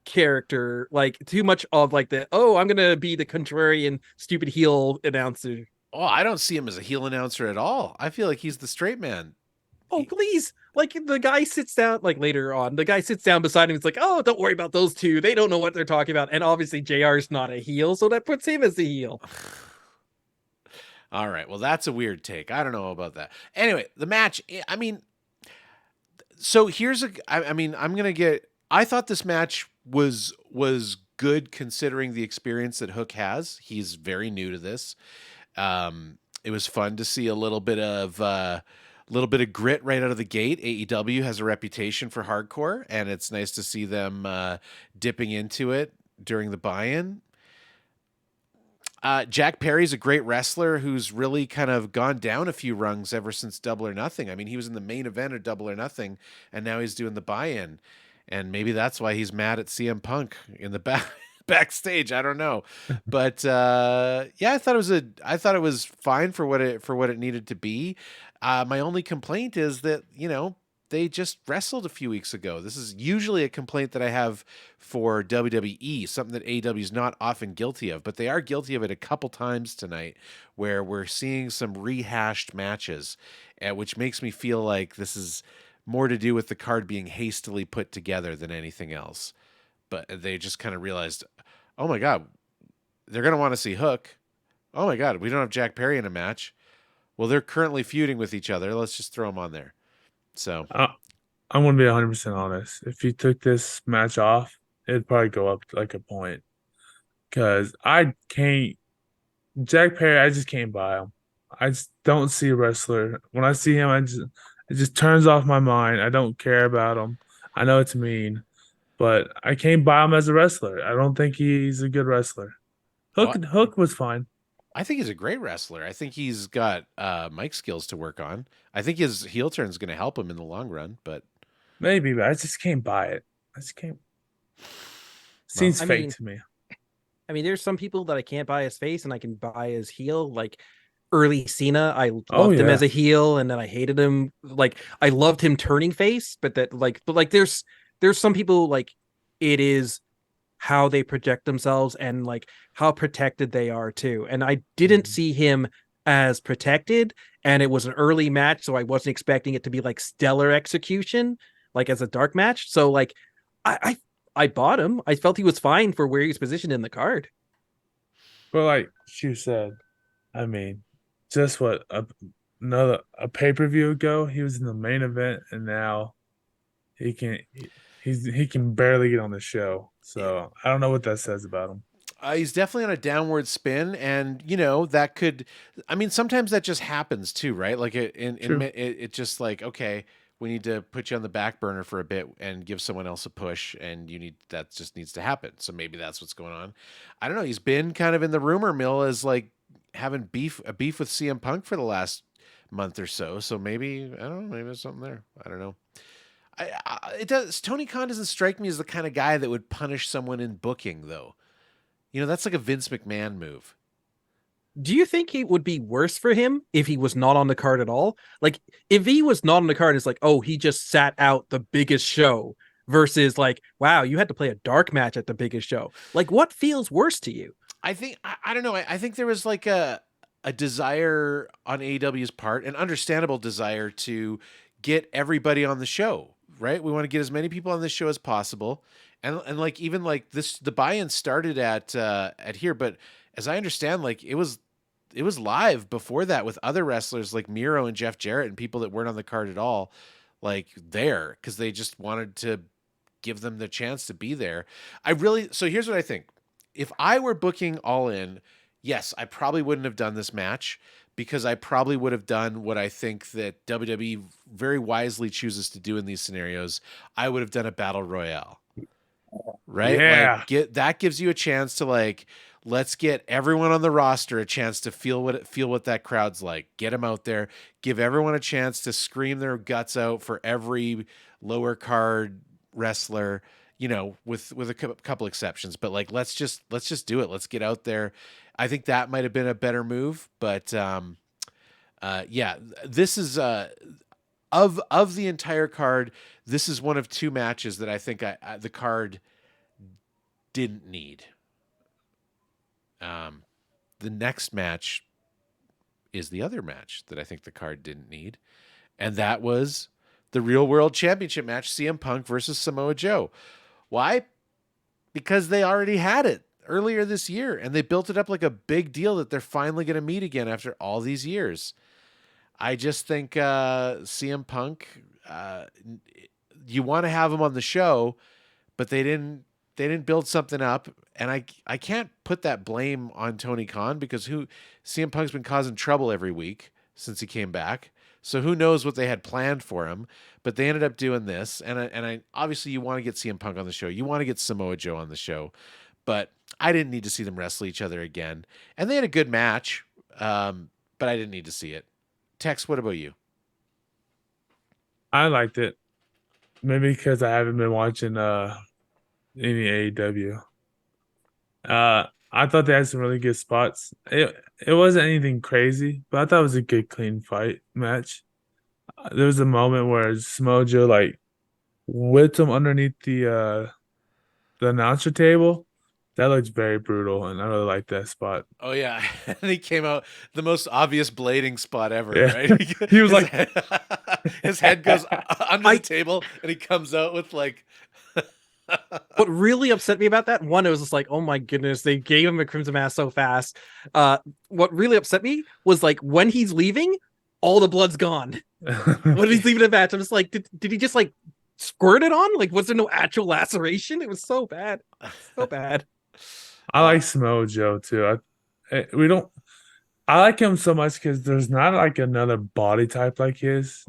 character, like too much of like the, oh, I'm gonna be the contrarian stupid heel announcer. Oh, I don't see him as a heel announcer at all. I feel like he's the straight man. Oh, please. Like the guy sits down, like later on, the guy sits down beside him. It's like, oh, don't worry about those two. They don't know what they're talking about. And obviously JR's not a heel, so that puts him as a heel. All right. Well, that's a weird take. I don't know about that. Anyway, the match, I mean, so here's I thought this match was good considering the experience that Hook has. He's very new to this. It was fun to see a little bit of grit right out of the gate. AEW has a reputation for hardcore, and it's nice to see them dipping into it during the buy-in. Jack Perry's a great wrestler who's really kind of gone down a few rungs ever since Double or Nothing. I mean, he was in the main event of Double or Nothing, and now he's doing the buy-in. And maybe that's why he's mad at CM Punk in the backstage. I don't know, but yeah, I thought it was fine for what it needed to be. My only complaint is that they just wrestled a few weeks ago. This is usually a complaint that I have for WWE, something that AEW is not often guilty of, but they are guilty of it a couple times tonight, where we're seeing some rehashed matches, which makes me feel like this is more to do with the card being hastily put together than anything else. But they just kind of realized, oh my God, they're going to want to see Hook. Oh my God, we don't have Jack Perry in a match. Well, they're currently feuding with each other. Let's just throw them on there. So I'm gonna be 100% honest. If you took this match off, it'd probably go up like a point. Cause I can't Jack Perry, I just can't buy him. I just don't see a wrestler. When I see him, it just turns off my mind. I don't care about him. I know it's mean, but I can't buy him as a wrestler. I don't think he's a good wrestler. oh, Hook was fine. I think he's a great wrestler. I think he's got mic skills to work on. I think his heel turn is going to help him in the long run, but Maybe, but I just can't buy it. I just can't. Well, Seems I fake mean, to me. there's some people that I can't buy his face and I can buy his heel. Like early Cena, I Oh loved him yeah. as a heel, and then I hated him. Like I loved him turning face, but there's some people like it is how they project themselves and like how protected they are too. And I didn't Mhm. see him as protected, and it was an early match, so I wasn't expecting it to be like stellar execution, like as a dark match. So like I bought him. I felt he was fine for where he was positioned in the card. But like you said, I mean, just what a pay-per-view ago, he was in the main event, and now he can he can barely get on the show. So I don't know what that says about him. he's definitely on a downward spin, and that could. I mean, sometimes that just happens too, right? Like True. it just like, okay, we need to put you on the back burner for a bit and give someone else a push, and that just needs to happen. So maybe that's what's going on. I don't know. He's been kind of in the rumor mill as like having a beef with CM Punk for the last month or so. So maybe I don't know. Maybe there's something there. I don't know. It does. Tony Khan doesn't strike me as the kind of guy that would punish someone in booking, though. That's like a Vince McMahon move. Do you think it would be worse for him if he was not on the card at all? Like, if he was not on the card, it's like, oh, he just sat out the biggest show versus like, wow, you had to play a dark match at the biggest show. Like, what feels worse to you? I think I don't know. I think there was like a desire on AEW's part, an understandable desire to get everybody on the show. Right? We want to get as many people on this show as possible, and like even like this, the buy-in started at here, but as I understand, like it was live before that with other wrestlers like Miro and Jeff Jarrett and people that weren't on the card at all, like there because they just wanted to give them the chance to be there. So here's what I think. If I were booking All In, yes, I probably wouldn't have done this match because I probably would have done what I think that WWE very wisely chooses to do in these scenarios. I would have done a battle royale, right? Yeah. Like that gives you a chance to like let's get everyone on the roster a chance to feel what that crowd's like. Get them out there, give everyone a chance to scream their guts out for every lower card wrestler, with a couple exceptions, but like let's just do it. Let's get out there. I think that might have been a better move, but yeah, this is of the entire card, this is one of two matches that I think the card didn't need. Um, the next match is the other match that I think the card didn't need, and that was the Real World Championship match, CM Punk versus Samoa Joe. Why? Because they already had it earlier this year, and they built it up like a big deal that they're finally going to meet again after all these years. I just think CM Punk, you want to have him on the show, but they didn't build something up, and I can't put that blame on Tony Khan because CM Punk's been causing trouble every week since he came back. So who knows what they had planned for him, but they ended up doing this, and I obviously you want to get CM Punk on the show, you want to get Samoa Joe on the show, but I didn't need to see them wrestle each other again, and they had a good match, but I didn't need to see it. Tex, what about you? I liked it. Maybe because I haven't been watching any AEW. I thought they had some really good spots. It wasn't anything crazy, but I thought it was a good clean fight match. There was a moment where Samoa Joe like whipped him underneath the announcer table. That looks very brutal, and I really like that spot. Oh yeah, and he came out the most obvious blading spot ever, Yeah, right? he was his like, head, his head goes under the I table, and he comes out with like. What really upset me about that one, it was just like, oh my goodness, they gave him a crimson mask so fast. What really upset me was like when he's leaving, all the blood's gone. When he's leaving the match, I'm just like, did he just like squirt it on? Like, was there no actual laceration? It was so bad, so bad. I like Samoa Joe too. We don't. I like him so much because there's not like another body type like his,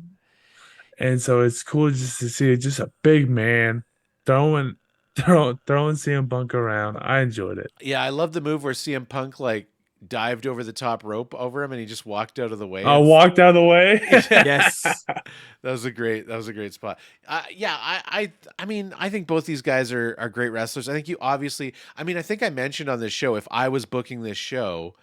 and so it's cool just to see just a big man throwing, throwing CM Punk around. I enjoyed it. Yeah, I love the move where CM Punk like dived over the top rope over him, and he just walked out of the way. I walked out of the way. Yes. That was a great spot. Yeah, I mean, I think both these guys are great wrestlers. I think you obviously, I mean, I think I mentioned on this show, if I was booking this show,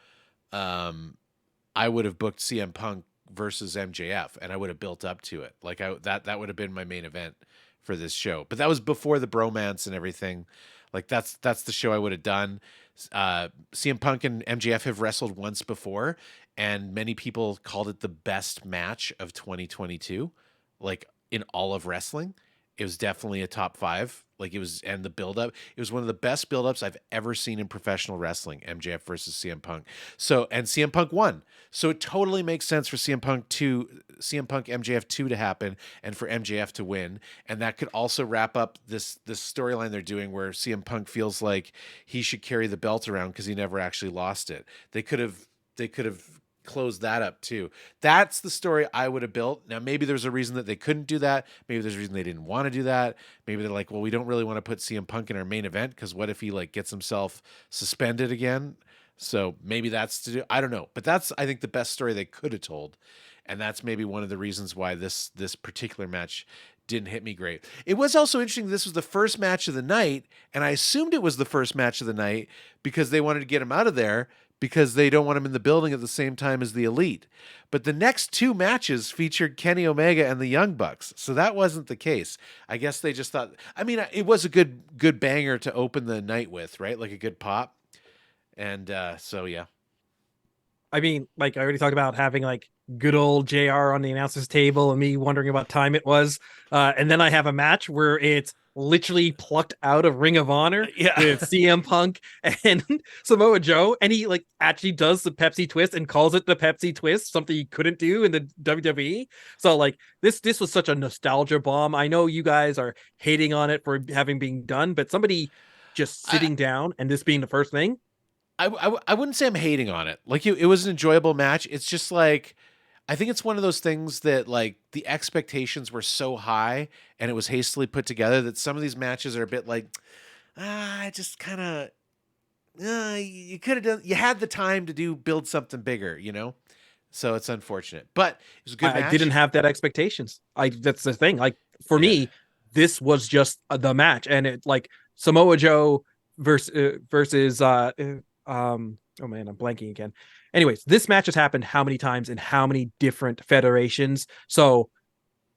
I would have booked CM Punk versus MJF, and I would have built up to it. Like that would have been my main event for this show. But that was before the bromance and everything. Like that's the show I would have done. CM Punk and MJF have wrestled once before, and many people called it the best match of 2022, like in all of wrestling. It was definitely a top 5. Like it was, and the build-up, it was one of the best build-ups I've ever seen in professional wrestling, MJF versus CM Punk. So, and CM Punk won. So it totally makes sense for CM Punk MJF 2 to happen and for MJF to win. And that could also wrap up this storyline they're doing where CM Punk feels like he should carry the belt around because he never actually lost it. They could have closed that up too. That's the story I would have built. Now maybe there's a reason that they couldn't do that. Maybe there's a reason they didn't want to do that. Maybe they're like, well, we don't really want to put CM Punk in our main event because what if he like gets himself suspended again? So maybe that's to do. I don't know, but that's I think the best story they could have told, and that's maybe one of the reasons why this particular match didn't hit me great. It was also interesting. This was the first match of the night, and I assumed it was the first match of the night because they wanted to get him out of there because they don't want him in the building at the same time as the Elite. But the next 2 matches featured Kenny Omega and the Young Bucks, so that wasn't the case. I guess they just thought. I mean, it was a good banger to open the night with, right? Like a good pop. And so yeah. I mean, like I already talked about having like good old JR on the announcer's table and me wondering what time it was. And then I have a match where it's literally plucked out of Ring of Honor with CM Punk and Samoa Joe. And he like actually does the Pepsi twist and calls it the Pepsi twist, something he couldn't do in the WWE. So like this was such a nostalgia bomb. I know you guys are hating on it for having been done, but somebody just sitting down and this being the first thing. I wouldn't say I'm hating on it. Like it was an enjoyable match. It's just like I think it's one of those things that like the expectations were so high and it was hastily put together that some of these matches are a bit like just kind of you could have done. You had the time to build something bigger, you know. So it's unfortunate, but it was a good match. I didn't have that expectations. That's the thing. Like for me, this was just the match, and it like Samoa Joe versus oh man, I'm blanking again. Anyways, this match has happened how many times in how many different federations? So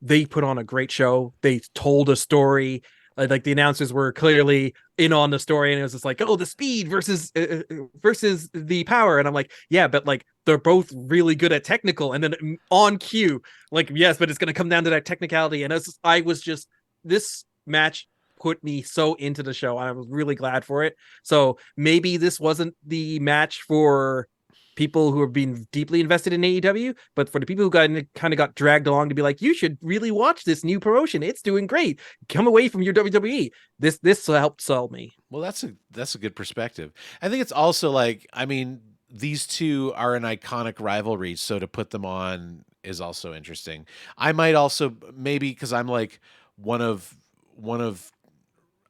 they put on a great show. They told a story. Like the announcers were clearly in on the story, and it was just like, oh, the speed versus the power. And I'm like, yeah, but like they're both really good at technical. And then on cue, like, yes, but it's going to come down to that technicality. And I was just this match put me so into the show, and I was really glad for it. So maybe this wasn't the match for people who have been deeply invested in AEW, but for the people who kind of got dragged along to be like, you should really watch this new promotion. It's doing great. Come away from your WWE. This helped sell me. Well, that's a good perspective. I think it's also like, I mean, these two are an iconic rivalry, so to put them on is also interesting. I might also maybe because I'm like one of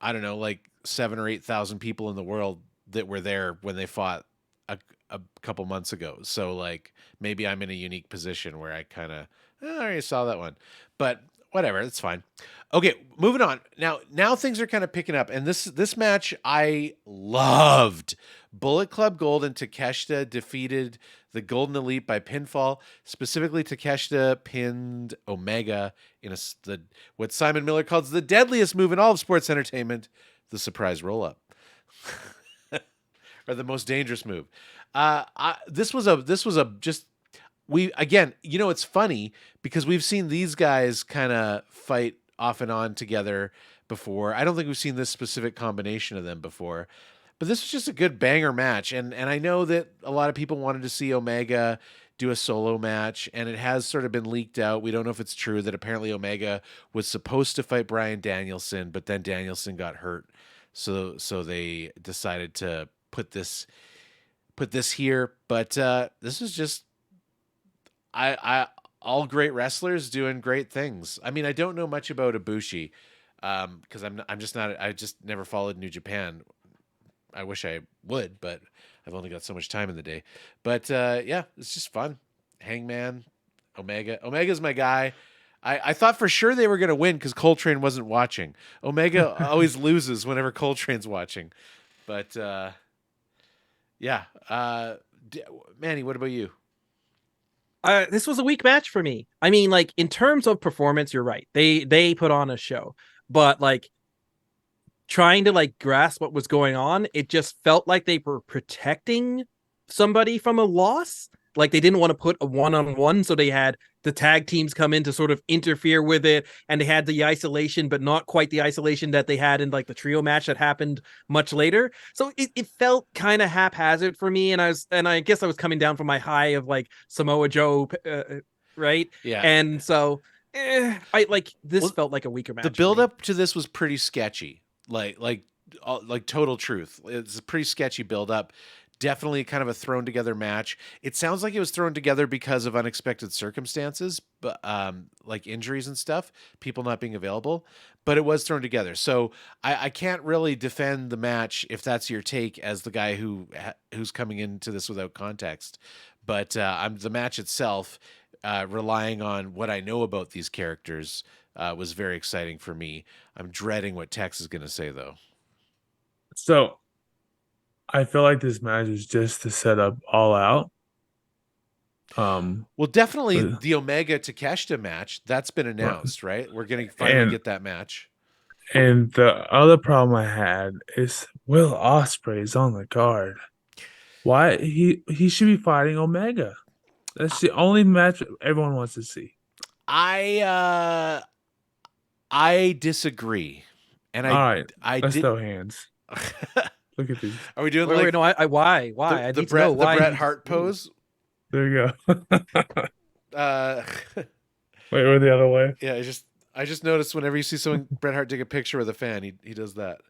I don't know, like 7,000 or 8,000 people in the world that were there when they fought a couple months ago. So like maybe I'm in a unique position where I kind of I already saw that one, but whatever, it's fine. Okay, moving on. Now things are kind of picking up, and this match I loved. Bullet Club Gold and Takeshita defeated the Golden Elite by pinfall. Specifically, Takeshita pinned Omega in what Simon Miller calls the deadliest move in all of sports entertainment, the surprise roll-up. Or the most dangerous move. This was a just we again. You know, it's funny because we've seen these guys kind of fight off and on together before. I don't think we've seen this specific combination of them before, but this was just a good banger match. And I know that a lot of people wanted to see Omega do a solo match, and it has sort of been leaked out. We don't know if it's true that apparently Omega was supposed to fight Bryan Danielson, but then Danielson got hurt, so they decided to put this here. But this is just I all great wrestlers doing great things. I mean, I don't know much about Ibushi because I'm just not. I just never followed New Japan. I wish I would, but I've only got so much time in the day. But yeah, it's just fun. Hangman, Omega's my guy. I thought for sure they were going to win because Coltrane wasn't watching. Omega always loses whenever Coltrane's watching. But yeah. Manny, what about you? This was a weak match for me. I mean, like, in terms of performance, you're right. They put on a show, but like trying to like grasp what was going on, it just felt like they were protecting somebody from a loss. Like they didn't want to put a one-on-one, so they had the tag teams come in to sort of interfere with it, and they had the isolation, but not quite the isolation that they had in like the trio match that happened much later. So it felt kind of haphazard for me, and I guess I was coming down from my high of like Samoa Joe, right? Yeah, and so I like this felt like a weaker match. The build up to this was pretty sketchy, like total truth. It's a pretty sketchy build up. Definitely kind of a thrown together match. It sounds like it was thrown together because of unexpected circumstances, but like injuries and stuff, people not being available, but it was thrown together. So I can't really defend the match if that's your take as the guy who's coming into this without context. But the match itself, relying on what I know about these characters, was very exciting for me. I'm dreading what Tex is going to say though. So I feel like this match is just to set up All Out. Well, definitely the Omega Takeshita match that's been announced, right? We're going to finally get that match. And the other problem I had is Will Ospreay is on the card. Why he should be fighting Omega? That's the only match everyone wants to see. I disagree, and all right, let's throw hands. Look at these. Are we doing wait, no, why? The Bret Hart pose? There you go. Wait, we're the other way. Yeah, I just noticed whenever you see someone Bret Hart take a picture with a fan, he does that.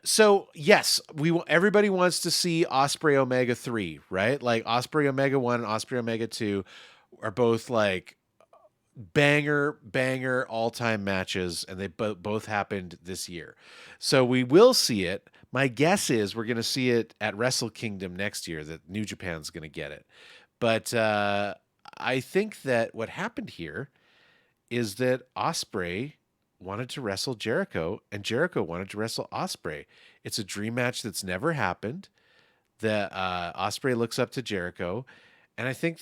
So yes, everybody wants to see Ospreay Omega 3, right? Like Ospreay Omega 1 and Ospreay Omega 2 are both like banger all-time matches, and they both happened this year. So we will see it. My guess is we're going to see it at Wrestle Kingdom next year, that New Japan's going to get it. But I think that what happened here is that Ospreay wanted to wrestle Jericho, and Jericho wanted to wrestle Ospreay. It's a dream match that's never happened. That Ospreay looks up to Jericho. And I think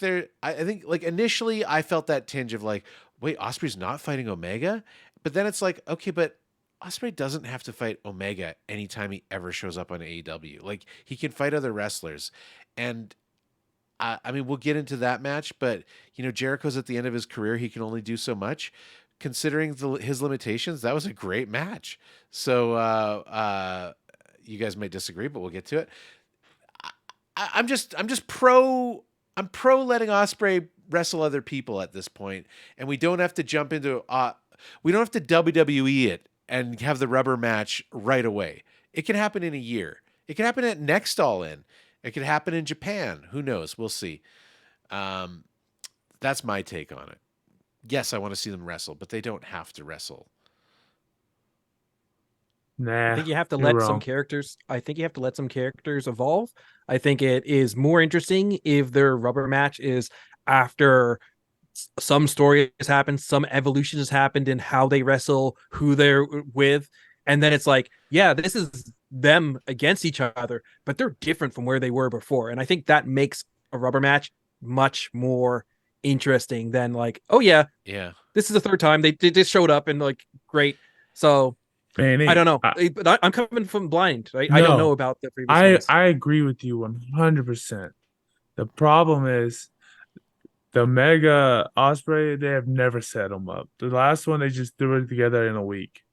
like initially I felt that tinge of like, wait, Ospreay's not fighting Omega? But then it's like, okay, but Ospreay doesn't have to fight Omega anytime he ever shows up on AEW. Like he can fight other wrestlers. And I mean, we'll get into that match, but you know, Jericho's at the end of his career. He can only do so much. Considering his limitations, that was a great match. So you guys might disagree, but we'll get to it. I'm pro letting Ospreay wrestle other people at this point, and we don't have to jump into we don't have to WWE it and have the rubber match right away. It can happen in a year. It can happen at next All In. It could happen in Japan. Who knows? We'll see. That's my take on it. Yes, I want to see them wrestle, but they don't have to wrestle. Nah, I think you have to let some characters. I think you have to let some characters evolve. I think it is more interesting if their rubber match is after some story has happened, some evolution has happened in how they wrestle, who they're with, and then it's like, yeah, this is them against each other, but they're different from where they were before. And I think that makes a rubber match much more interesting than like, oh yeah, Yeah. this is the third time they just showed up and like great. So I Manny, don't know, but I'm coming from blind. Right? I don't know no, about the previous I ones. I agree with you 100%. The problem is the Mega Osprey. They have never set them up. The last one they just threw it together in a week.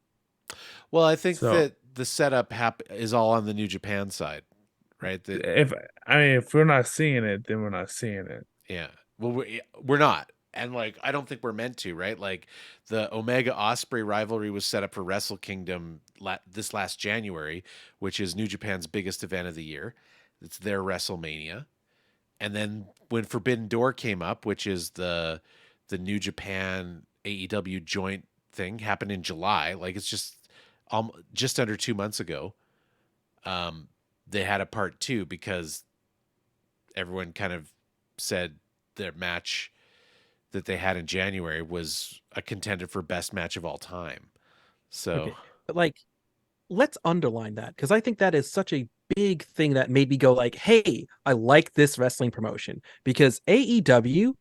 Well, I think So that the setup is all on the New Japan side, right? That if I mean if we're not seeing it, then we're not seeing it. Yeah. Well, we're not. And like, I don't think we're meant to, right? Like, the Omega Osprey rivalry was set up for Wrestle Kingdom this last January, which is New Japan's biggest event of the year. It's their WrestleMania. And then when Forbidden Door came up, which is the New Japan AEW joint thing, happened in July. Like, it's just under 2 months ago. Um, they had a part two because everyone kind of said their match that they had in January was a contender for best match of all time. So, Okay, but like, let's underline that because I think that is such a big thing that made me go like, hey, I like this wrestling promotion because AEW,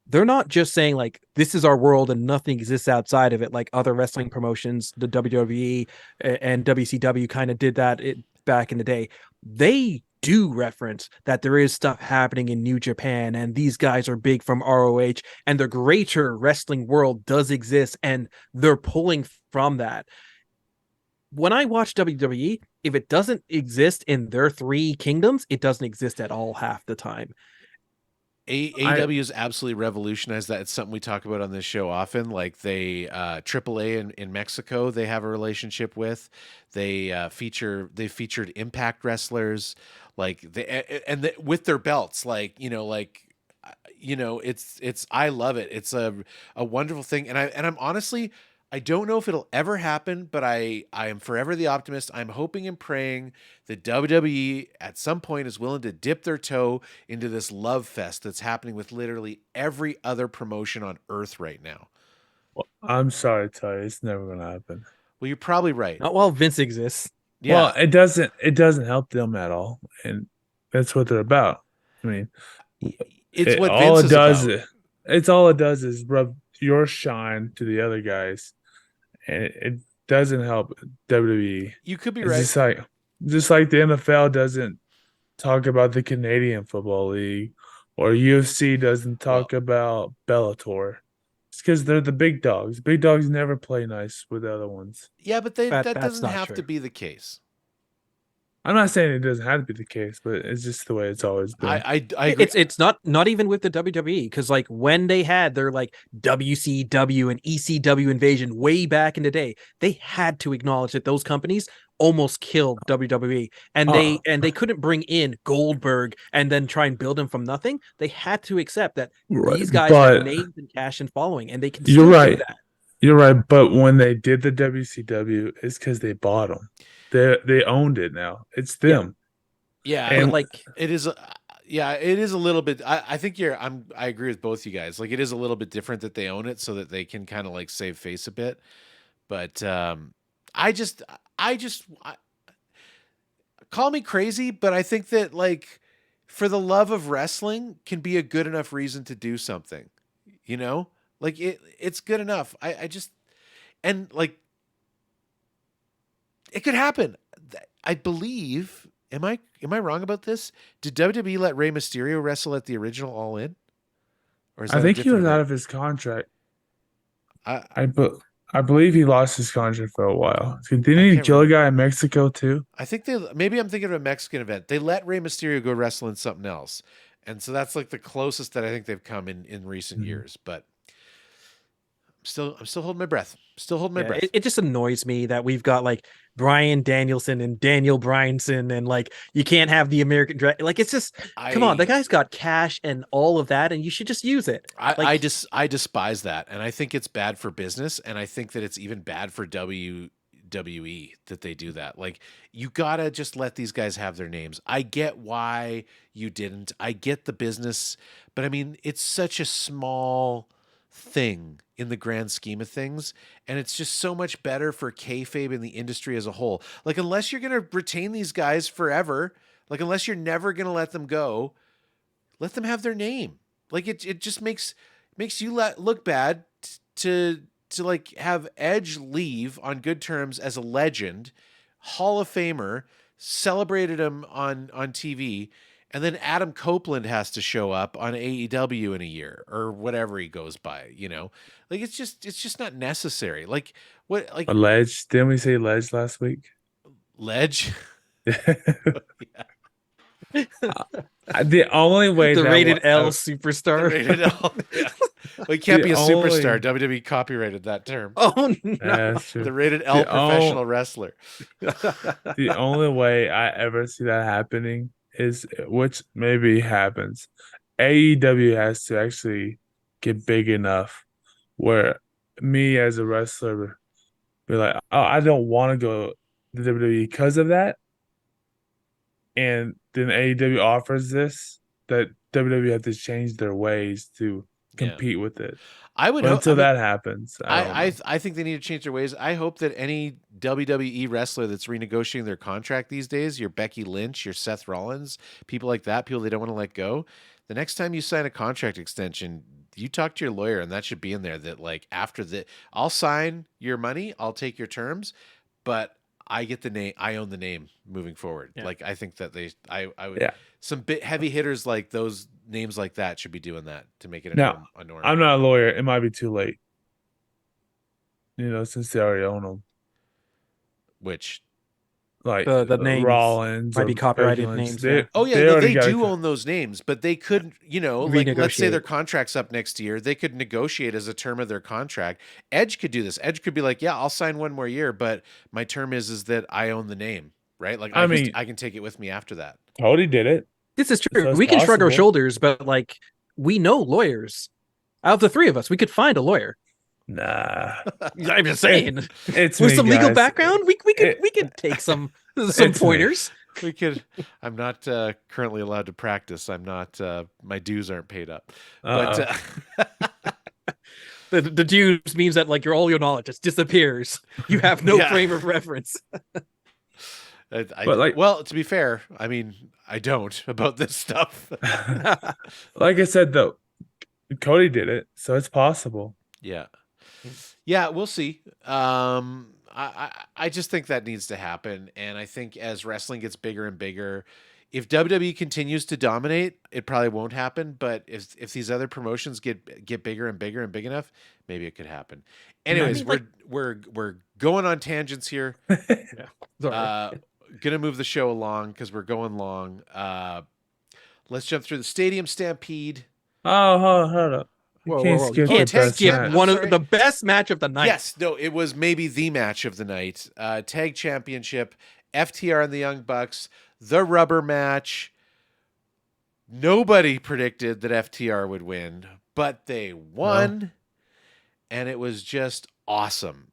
they're not just saying like this is our world and nothing exists outside of it like other wrestling promotions, the WWE and WCW kind of did that back in the day. They do reference that there is stuff happening in New Japan and these guys are big from ROH and the greater wrestling world does exist and they're pulling from that. When I watch WWE, if it doesn't exist in their three kingdoms, it doesn't exist at all half the time. I AEW has absolutely revolutionized that. It's something we talk about on this show often. Like, they AAA in Mexico, they have a relationship with. They featured Impact wrestlers, like with their belts. It's I love it. It's a wonderful thing, and I'm honestly, I don't know if it'll ever happen, but I am forever the optimist. I'm hoping and praying that WWE at some point is willing to dip their toe into this love fest that's happening with literally every other promotion on earth right now. I'm sorry to tell you, it's never gonna happen. Well, you're probably right. Not while Vince exists. Well, Yeah. it doesn't help them at all, and that's what they're about. I mean, It's it what all Vince it is does about. it's all it does is rub your shine to the other guys, and it doesn't help WWE. You could be It's right. just like the NFL doesn't talk about the Canadian Football League, or UFC doesn't Well, talk about Bellator. It's because they're the big dogs. Big dogs never play nice with the other ones. yeah, but that That's doesn't not have to true. be the case. I'm not saying it doesn't have to be the case, but it's just the way it's always been. I agree. It's not even with the WWE because like when they had their like WCW and ECW invasion way back in the day, they had to acknowledge that those companies almost killed WWE and Uh, they couldn't bring in Goldberg and then try and build him from nothing. They had to accept that right, these guys have but names and cash and following and they can you're still do right. that. You're right. But when they did the WCW, it's because they bought them. They owned it now. It's Yeah, them. Yeah, but And like it is. Yeah, it is a little bit. I think I agree with both you guys. Like, it is a little bit different that they own it, so that they can kind of like save face a bit. But I just, call me crazy, but I think that, like, for the love of wrestling can be a good enough reason to do something. You know, like it's good enough. I just, and like, it could happen. I believe. Am I wrong about this? Did WWE let Rey Mysterio wrestle at the original All In, or is I that a think he different was out event? of his contract. I I believe he lost his contract for a while. Didn't I he can't kill a remember. guy in Mexico too? I think maybe I'm thinking of a Mexican event. They let Rey Mysterio go wrestle in something else, and so that's like the closest that I think they've come in recent Mhm. years. But I'm still holding my breath. Still holding my yeah, breath. it just annoys me that we've got like Brian Danielson and Daniel Bryanson and like you can't have the American like it's just come on, the I guy's got cash and all of that and you should just use it. Like I despise that, and I think it's bad for business, and I think that it's even bad for WWE that they do that. Like, you gotta just let these guys have their names. I get why you didn't. I get the business, but I mean, it's such a small thing in the grand scheme of things, and it's just so much better for kayfabe in the industry as a whole. Like, unless you're going to retain these guys forever, like unless you're never going to let them go, let them have their name. Like it just makes you look bad to like have Edge leave on good terms as a legend, Hall of Famer, celebrated him on TV, and then Adam Copeland has to show up on AEW in a year or whatever he goes by, Like it's just not necessary. Like what like A ledge. Didn't we say ledge last week? Ledge? The only way The that rated L uh, superstar. Rated L. Yeah. Well, he can't The be a only- superstar. WWE copyrighted that term. Oh no. That's true. The rated L professional wrestler. The only way I ever see that happening is, which maybe happens, AEW has to actually get big enough where me as a wrestler be like, oh, I don't want to go to WWE because of that. And then AEW offers this, that WWE have to change their ways to compete with it. I would But hope until that happens, I don't know. I think they need to change their ways. I hope that any WWE wrestler that's renegotiating their contract these days, your Becky Lynch, your Seth Rollins, people like that, people they don't want to let go, the next time you sign a contract extension, you talk to your lawyer, and that should be in there that like after I'll sign your money, I'll take your terms, but I get the name, I own the name moving forward. Yeah. Like I think that I would Yeah. some bit heavy hitters like those names like that should be doing that to make it Now, a norm. I'm not a lawyer. It might be too late. Since they already own them. Which Like The names Rollins might be or copyrighted Becky Lynch. names, They, yeah. Oh yeah, they no, already they got do a- own those names, but they could, like let's say their Renegotiate. contract's up next year, they could negotiate as a term of their contract. Edge could do this. Edge could be like, yeah, I'll sign one more year, but my term is that I own the name, right? Like I mean- I can take it with me after that. Cody did it. This is true. So it's We can shrug our possible. shoulders, but like we know lawyers. Out of the three of us, we could find a lawyer. Nah. I'm just saying. It's With me, some legal guys. background, we It- could take some It's me. pointers. We could. I'm not currently allowed to practice. I'm not. My dues aren't paid up. Uh-oh. But The dudes means that like all your knowledge just disappears. You have no Yeah. frame of reference. But, like- well, to be fair, I mean, I don't about this stuff. Like I said, though, Cody did it, so it's possible. Yeah, we'll see. I just think that needs to happen, and I think as wrestling gets bigger and bigger, if WWE continues to dominate, it probably won't happen. But if these other promotions get bigger and bigger and big enough, maybe it could happen. Anyways, we're going on tangents here. Sorry. Gonna move the show along because we're going long. Let's jump through the Stadium Stampede. Oh, hold up. You Whoa, can't whoa, whoa. skip You can't the best skip match. one sorry. of the best match of the night. Yes, no, it was maybe the match of the night. Tag Championship, FTR and the Young Bucks, the rubber match. Nobody predicted that FTR would win, but they won, and it was just awesome.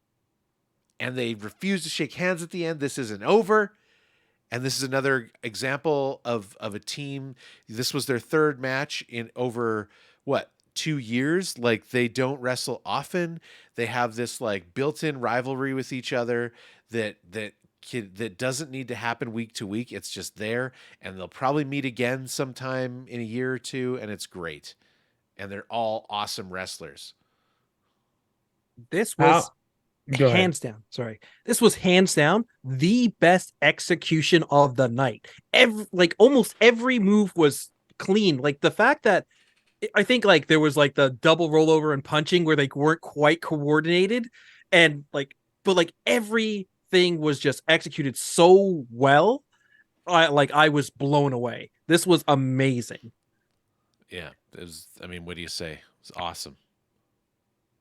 And they refused to shake hands at the end. This isn't over. And this is another example of a team. This was their third match in over, 2 years? Like, they don't wrestle often. They have this like built-in rivalry with each other that doesn't need to happen week to week. It's just there, and they'll probably meet again sometime in a year or two, and it's great. And they're all awesome wrestlers. This was Go ahead. hands down. Sorry. This was hands down the best execution of the night. Almost every move was clean. Like the fact that I think like there was like the double rollover and punching where they weren't quite coordinated, and but everything was just executed so well. I was blown away. This was amazing. Yeah, what do you say? It's awesome.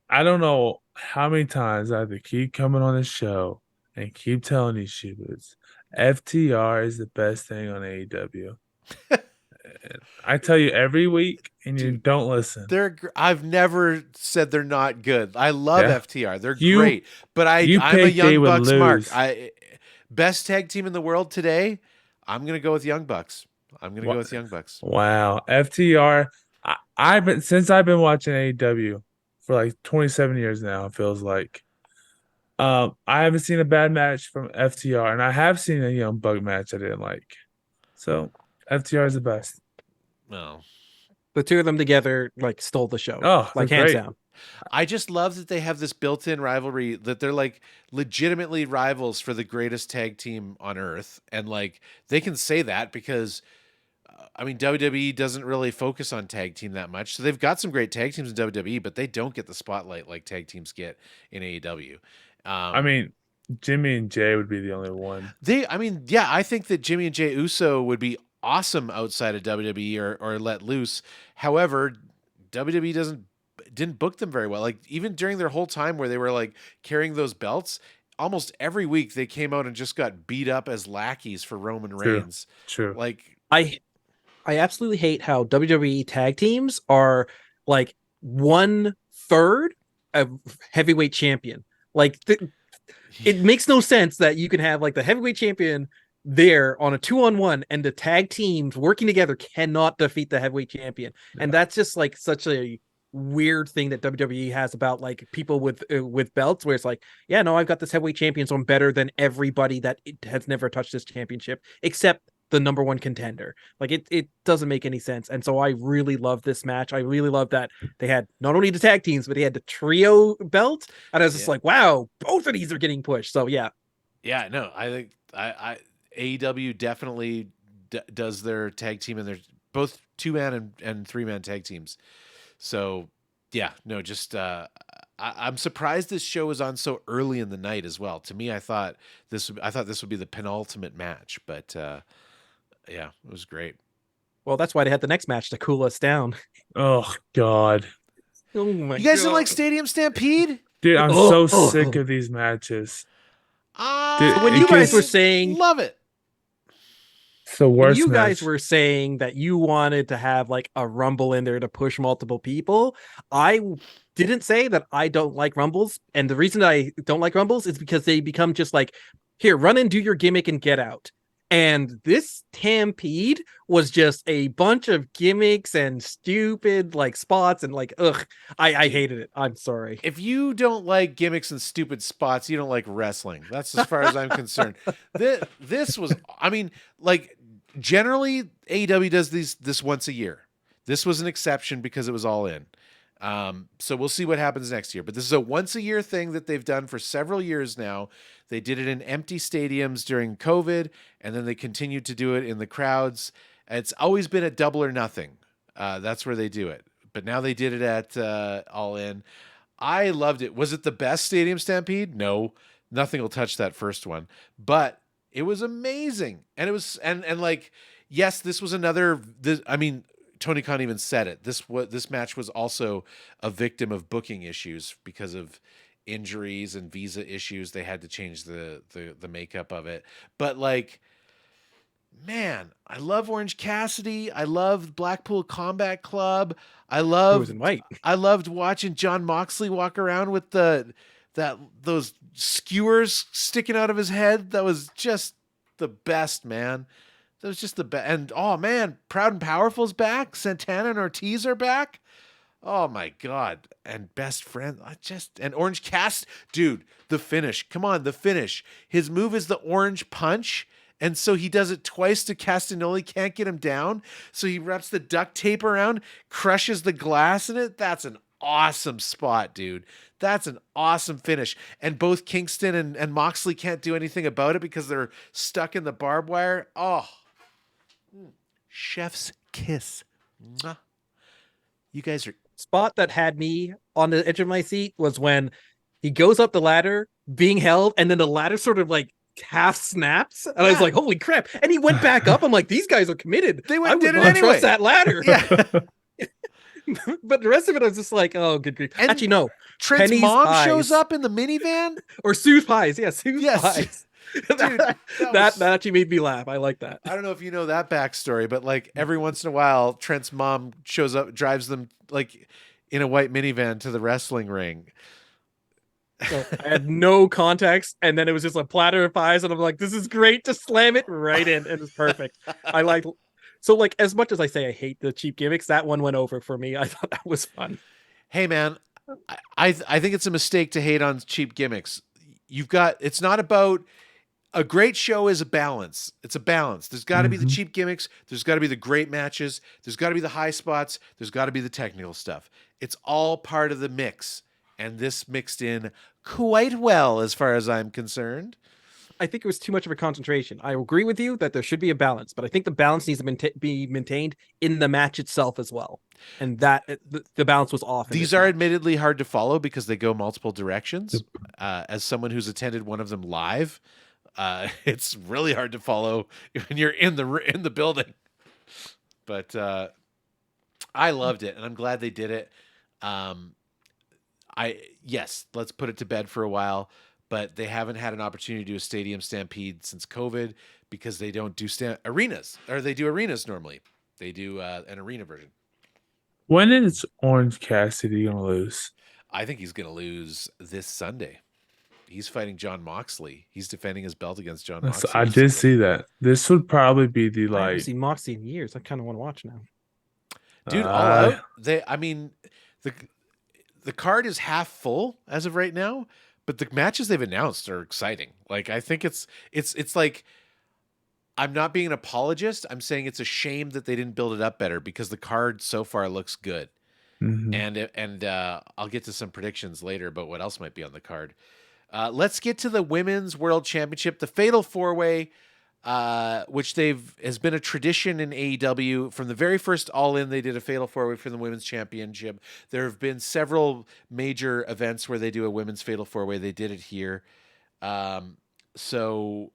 I don't know how many times I have to keep coming on this show and keep telling these shitbirds, FTR is the best thing on AEW. I tell you every week, and you don't listen. I've never said they're not good. I love Yeah. FTR. They're You- great. But I'm a picked they Young would Bucks mark. lose. Best tag team in the world today. I'm gonna go with Young Bucks. Go with Young Bucks. Wow, FTR. I've been watching AEW for like 27 years now. It feels like. I haven't seen a bad match from FTR, and I have seen a Young Bug match I didn't like. So FTR is the best. No. The two of them together like stole the show, Oh, they're like hands great. down. I just love that they have this built-in rivalry, that they're like legitimately rivals for the greatest tag team on earth, and like they can say that because I mean WWE doesn't really focus on tag team that much. So they've got some great tag teams in WWE, but they don't get the spotlight like tag teams get in AEW. I mean, Jimmy and Jay would be the only one. I think that Jimmy and Jay Uso would be awesome outside of WWE or let loose. However, WWE didn't book them very well. Like even during their whole time where they were like carrying those belts, almost every week they came out and just got beat up as lackeys for Roman True. Reigns. True. Like I absolutely hate how WWE tag teams are like 1/3 of heavyweight champion. Like it makes no sense that you can have like the heavyweight champion there on a 2-on-1 and the tag teams working together cannot defeat the heavyweight champion. Yeah. And that's just like such a weird thing that WWE has about like people with belts, where it's like, yeah, no, I've got this heavyweight champion, so I'm better than everybody that has never touched this championship except the number one contender. Like it doesn't make any sense. And so I really love this match. I really love that they had not only the tag teams, but they had the trio belt. And I was just like, wow, both of these are getting pushed. So yeah. Yeah, no, I think I AEW definitely does their tag team, and they're both 2-man and 3-man tag teams. So yeah, no, just I'm surprised this show is on so early in the night as well. To me, I thought this would be the penultimate match, but yeah, it was great. Well, that's why they had the next match to cool us down. Oh God. Oh my You guys God. didn't like Stadium Stampede? Dude, I'm so sick of these matches. When you guys were saying love it. It's the worst you match. guys were saying that you wanted to have like a rumble in there to push multiple people, I didn't say that I don't like rumbles. And the reason I don't like rumbles is because they become just like, here, run and do your gimmick and get out. And this Stampede was just a bunch of gimmicks and stupid like spots and like, ugh, I hated it. I'm sorry. If you don't like gimmicks and stupid spots, you don't like wrestling. That's as far as I'm concerned. This was, I mean, like generally AEW does this once a year. This was an exception because it was All In. So we'll see what happens next year. But this is a once a year thing that they've done for several years now. They did it in empty stadiums during COVID, and then they continued to do it in the crowds. It's always been at Double or Nothing. That's where they do it. But now they did it at All In. I loved it. Was it the best Stadium Stampede? No, nothing will touch that first one. But it was amazing, and it was and like yes, this was another. I mean, Tony Khan even said it. This match was also a victim of booking issues because of injuries and visa issues. They had to change the makeup of it. But like, man, I love Orange Cassidy. I love Blackpool Combat Club. I loved watching John Moxley walk around with those skewers sticking out of his head. That was just the best, man. That was just the best. And oh man, Proud and Powerful's back. Santana and Ortiz are back. Oh my God. And Best Friend. And Orange Cast. Dude, the finish. Come on, the finish. His move is the Orange Punch. And so he does it twice to Castagnoli. Can't get him down. So he wraps the duct tape around, crushes the glass in it. That's an awesome spot, dude. That's an awesome finish. And both Kingston and Moxley can't do anything about it because they're stuck in the barbed wire. Oh, chef's kiss. Mwah. You guys are... Spot that had me on the edge of my seat was when he goes up the ladder being held, and then the ladder sort of like half snaps, and I was like, holy crap. And he went back up. I'm like, these guys are committed. They I would did it not anyway. trust that ladder. Yeah. But the rest of it, I was just like, oh, good grief. And actually, no. Trent's Penny's mom pies. shows up in the minivan. Or Sue's pies. Yeah, Sue's Yes. pies. Dude, that actually made me laugh. I like that. I don't know if you know that backstory, but like every once in a while, Trent's mom shows up, drives them like in a white minivan to the wrestling ring. So I had no context, and then it was just a platter of pies, and I'm like, this is great. Just slam it right in. It was perfect. I like. So like, as much as I say I hate the cheap gimmicks, that one went over for me. I thought that was fun. Hey man, I think it's a mistake to hate on cheap gimmicks. It's not about a great show is a balance. It's a balance. There's got to be the Mhm. cheap gimmicks. There's got to be the great matches. There's got to be the high spots. There's got to be the technical stuff. It's all part of the mix. And this mixed in quite well as far as I'm concerned. I think it was too much of a concentration. I agree with you that there should be a balance, but I think the balance needs to be maintained in the match itself as well. And that the balance was off. These are admittedly hard to follow because they go multiple directions. As someone who's attended one of them live, it's really hard to follow when you're in the building. But I loved it, and I'm glad they did it. Let's put it to bed for a while, but they haven't had an opportunity to do a stadium stampede since COVID because they don't do arenas, or they do arenas normally. They do an arena version. When is Orange Cassidy gonna lose? I think he's going to lose this Sunday. He's fighting John Moxley. He's defending his belt against John Moxley. I did see that. This would probably be the I haven't like. seen Moxley in years. I kind of want to watch now. Dude, all out. The card is half full as of right now, but the matches they've announced are exciting. Like, I think it's like, I'm not being an apologist. I'm saying it's a shame that they didn't build it up better because the card so far looks good. Mhm. And I'll get to some predictions later about what else might be on the card. Let's get to the Women's World Championship, the Fatal 4-Way, which has been a tradition in AEW. From the very first All In, they did a Fatal 4-Way for the Women's Championship. There have been several major events where they do a Women's Fatal 4-Way. They did it here. So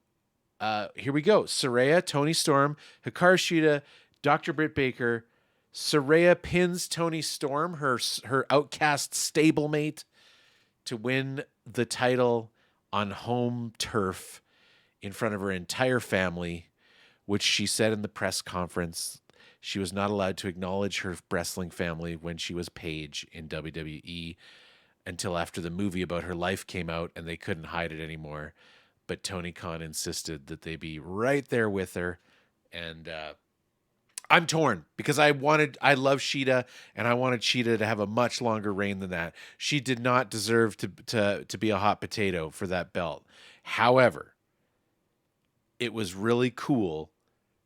here we go. Saraya, Toni Storm, Hikaru Shida, Dr. Britt Baker. Saraya pins Toni Storm, her outcast stablemate, to win the title on home turf in front of her entire family, which she said in the press conference she was not allowed to acknowledge her wrestling family when she was Paige in WWE until after the movie about her life came out and they couldn't hide it anymore. But Tony Khan insisted that they be right there with her. And I'm torn because I love Shida, and I wanted Shida to have a much longer reign than that. She did not deserve to be a hot potato for that belt. However, it was really cool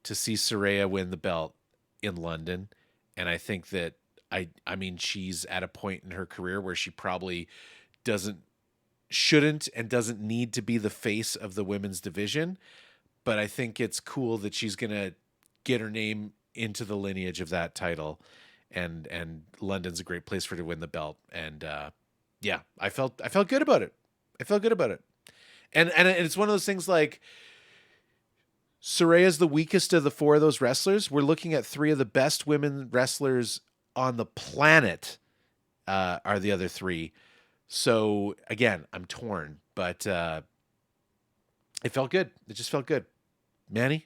to see Saraya win the belt in London, and I think that I mean she's at a point in her career where she probably shouldn't and doesn't need to be the face of the women's division, but I think it's cool that she's gonna get her name into the lineage of that title, and London's a great place for her to win the belt. And I felt good about it. And it's one of those things like Saraya's the weakest of the four of those wrestlers. We're looking at three of the best women wrestlers on the planet are the other three. So again, I'm torn, but it felt good. It just felt good. Manny?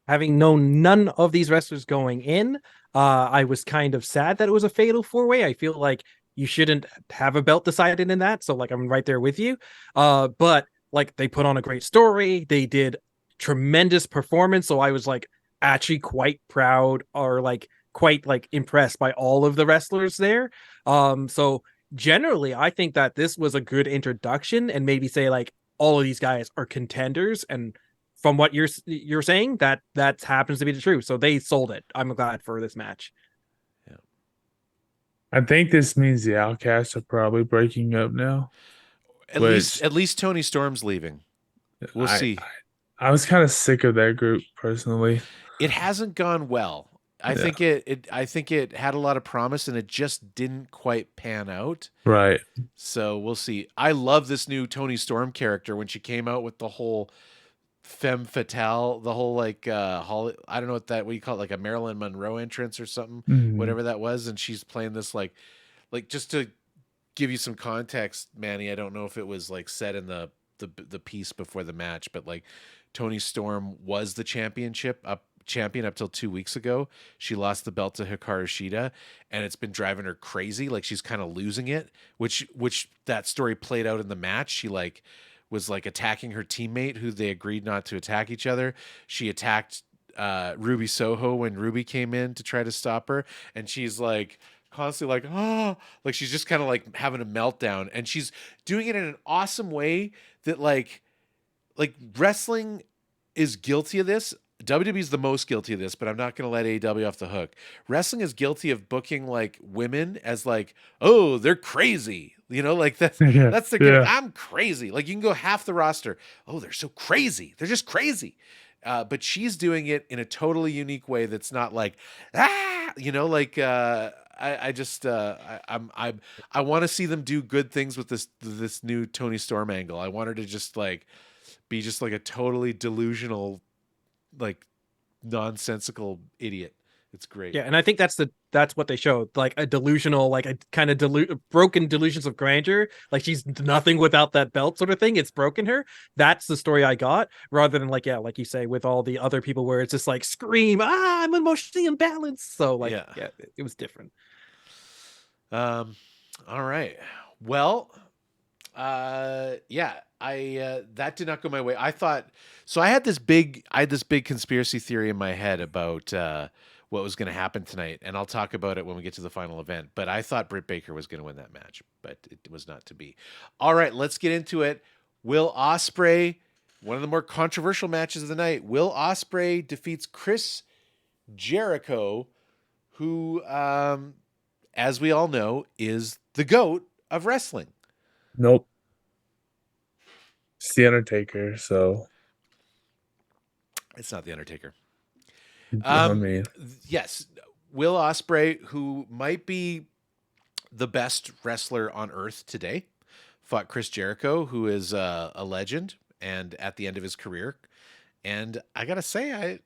Having known none of these wrestlers going in, I was kind of sad that it was a Fatal 4-Way. I feel like you shouldn't have a belt decided in that. So like I'm right there with you. But like they put on a great story. They did tremendous performance. So I was like actually quite proud or like quite like impressed by all of the wrestlers there. So generally I think that this was a good introduction, and maybe say like all of these guys are contenders, and from what you're saying, that happens to be the truth. So they sold it. I'm glad for this match. Yeah. I think this means the Outcasts are probably breaking up now. At least Tony Storm's leaving. We'll see. I was kind of sick of that group personally. It hasn't gone well. I think it had a lot of promise, and it just didn't quite pan out. Right. So we'll see. I love this new Tony Storm character when she came out with the whole femme fatale, the whole like I don't know what you call it, like a Marilyn Monroe entrance or something, whatever that was, and she's playing this like just to give you some context, Manny, I don't know if it was like said in the piece before the match, but like Toni Storm was the champion up till 2 weeks ago. She lost the belt to Hikaru Shida, and it's been driving her crazy. Like she's kind of losing it, which that story played out in the match. She like was like attacking her teammate who they agreed not to attack each other. She attacked Ruby Soho when Ruby came in to try to stop her, and she's like constantly like, oh, like she's just kind of like having a meltdown, and she's doing it in an awesome way that like wrestling is guilty of this. WWE is the most guilty of this, but I'm not going to let AEW off the hook. Wrestling is guilty of booking like women as like, oh, they're crazy. You know, like Yeah, that's their gimmick. yeah. I'm crazy. Like you can go half the roster. Oh, they're so crazy. They're just crazy. But she's doing it in a totally unique way that's not like, you know, like I just I want to see them do good things with this new Tony Storm angle. I want her to just like be just like a totally delusional, like nonsensical idiot. It's great. Yeah, and I think that's what they showed, like a delusional, like a kind of broken delusions of grandeur. Like she's nothing without that belt, sort of thing. It's broken her. That's the story I got, rather than like, yeah, like you say, with all the other people where it's just like scream, I'm emotionally imbalanced. So like, yeah, it was different. All right. Well, yeah, that did not go my way. I thought so. I had this big conspiracy theory in my head about what was going to happen tonight, and I'll talk about it when we get to the final event. But I thought Britt Baker was going to win that match, but it was not to be. All right, let's get into it. Will Ospreay, one of the more controversial matches of the night. Will Ospreay defeats Chris Jericho, who, as we all know, is the GOAT of wrestling. Nope. It's the Undertaker, so It's not the Undertaker. I mean, Yes, Will Ospreay, who might be the best wrestler on earth today, fought Chris Jericho, who is a legend and at the end of his career. And I gotta say,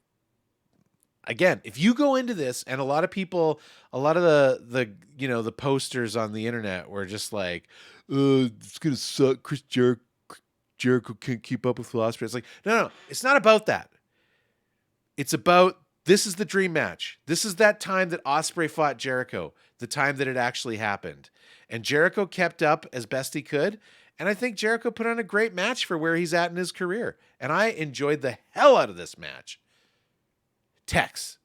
again, if you go into this, and a lot of people, a lot of the you know the posters on the internet were just like, it's gonna suck. Chris Jericho can't keep up with Will Ospreay. It's like, no, it's not about that. It's about, this is the dream match. This is that time that Ospreay fought Jericho, the time that it actually happened. And Jericho kept up as best he could. And I think Jericho put on a great match for where he's at in his career. And I enjoyed the hell out of this match. Tex.